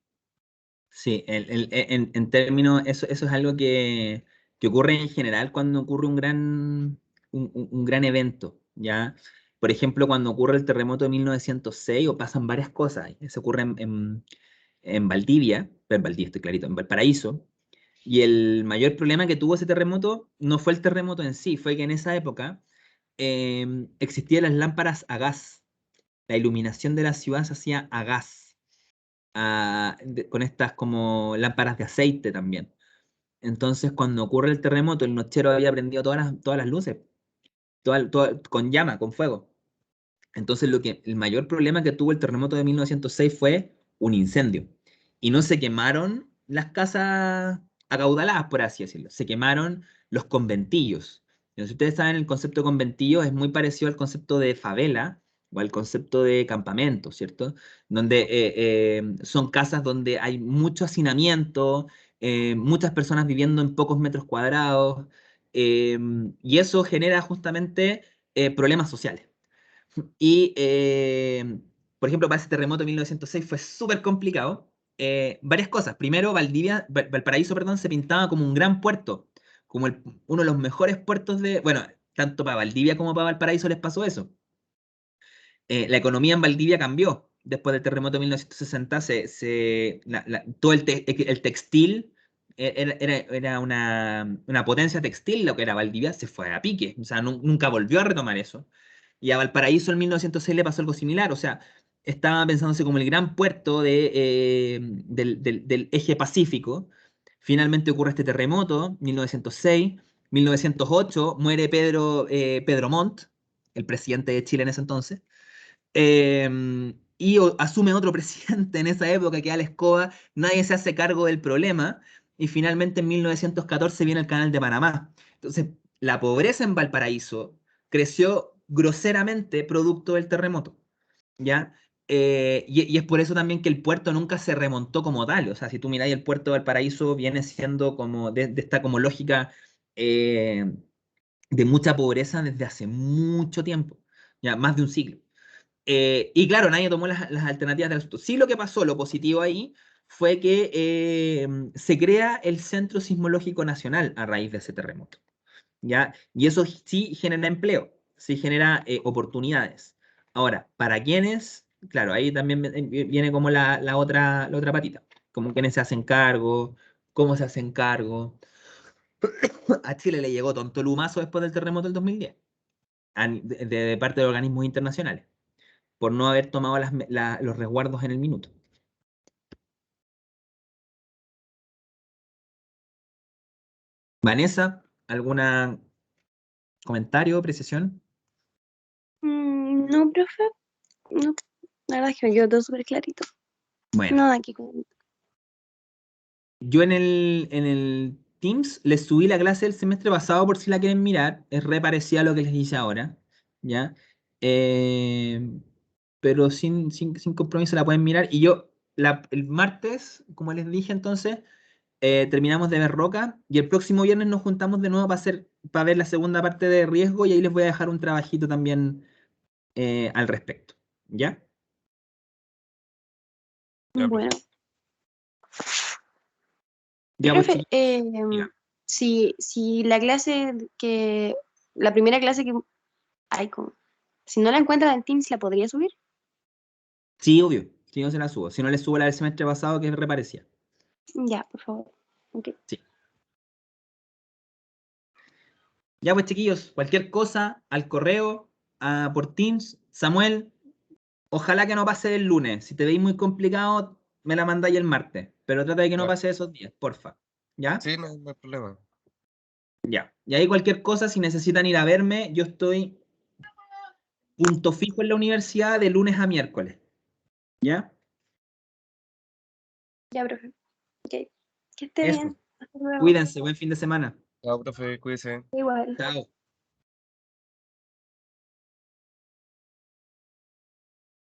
Sí, en términos, eso es algo que ocurre en general cuando ocurre un gran evento, ¿ya? Por ejemplo, cuando ocurre el terremoto de 1906 o pasan varias cosas, eso ocurre en Valdivia, en Valdivia, estoy clarito, en Valparaíso, y el mayor problema que tuvo ese terremoto no fue el terremoto en sí, fue que en esa época existían las lámparas a gas, la iluminación de la ciudad se hacía a gas con estas como lámparas de aceite también. Entonces, cuando ocurre el terremoto, el nochero había prendido todas las luces, con llama, con fuego. Entonces, el mayor problema que tuvo el terremoto de 1906 fue un incendio. Y no se quemaron las casas acaudaladas, por así decirlo. Se quemaron los conventillos. Si ustedes saben, el concepto de conventillo es muy parecido al concepto de favela o al concepto de campamento, ¿cierto? Donde son casas donde hay mucho hacinamiento, muchas personas viviendo en pocos metros cuadrados, y eso genera justamente problemas sociales. Y, por ejemplo, para ese terremoto de 1906 fue súper complicado. Varias cosas. Primero, Valparaíso, perdón, se pintaba como un gran puerto, como uno de los mejores puertos de... Bueno, tanto para Valdivia como para Valparaíso les pasó eso. La economía en Valdivia cambió. Después del terremoto de 1960, todo el textil era una potencia textil, lo que era Valdivia, se fue a pique. O sea, nunca volvió a retomar eso. Y a Valparaíso en 1906 le pasó algo similar, o sea, estaba pensándose como el gran puerto del eje Pacífico. Finalmente ocurre este terremoto, 1906, 1908, muere Pedro Montt, el presidente de Chile en ese entonces, y asume otro presidente en esa época que da la escoba, nadie se hace cargo del problema, y finalmente en 1914 viene el Canal de Panamá. Entonces, la pobreza en Valparaíso creció groseramente producto del terremoto, ¿ya? Y es por eso también que el puerto nunca se remontó como tal. O sea, si tú miráis el puerto de Valparaíso, viene siendo como de esta como lógica eh, de mucha pobreza desde hace mucho tiempo, ya más de un siglo. Y claro, nadie tomó las alternativas del asunto. Sí, lo que pasó, lo positivo ahí, fue que se crea el Centro Sismológico Nacional a raíz de ese terremoto. ¿Ya? Y eso sí genera empleo, sí genera oportunidades. Ahora, ¿para quiénes? claro, ahí también viene como la otra patita, como quienes se hacen cargo, cómo se hacen cargo. A Chile le llegó Tontolumazo después del terremoto del 2010, de parte de organismos internacionales, por no haber tomado los resguardos en el minuto. Vanessa, ¿algún comentario, apreciación? No, profe, no. La verdad es que me quedó todo súper clarito. Bueno, Nada aquí con... yo en el Teams les subí la clase del semestre pasado por si la quieren mirar. Es re parecida a lo que les hice ahora, ¿ya? Pero sin compromiso la pueden mirar. Y yo el martes, como les dije entonces, terminamos de ver Roca y el próximo viernes nos juntamos de nuevo para ver la segunda parte de Riesgo y ahí les voy a dejar un trabajito también al respecto, ¿ya? Ya, Bueno, Ya, pues, profe, chiquillos, diga. si la clase que, la primera clase que, ay, como, si no la encuentran en Teams, ¿la podría subir? Sí, obvio, si no se la subo. Si no les subo la del semestre pasado, que es reparecía. Ya, por favor. Ok. Sí. Ya pues chiquillos, cualquier cosa al correo, por Teams, Samuel, ojalá que no pase el lunes. Si te veis muy complicado, me la mandáis el martes. Pero trata de que no ya. pase esos días, porfa. ¿Ya? Sí, no hay problema. Ya. Y ahí cualquier cosa, si necesitan ir a verme, yo estoy punto fijo en la universidad de lunes a miércoles. ¿Ya? Ya, profe. Ok. Que esté Eso. bien. Hasta luego. Cuídense, buen fin de semana. Chao, profe, cuídese. Igual. Chao.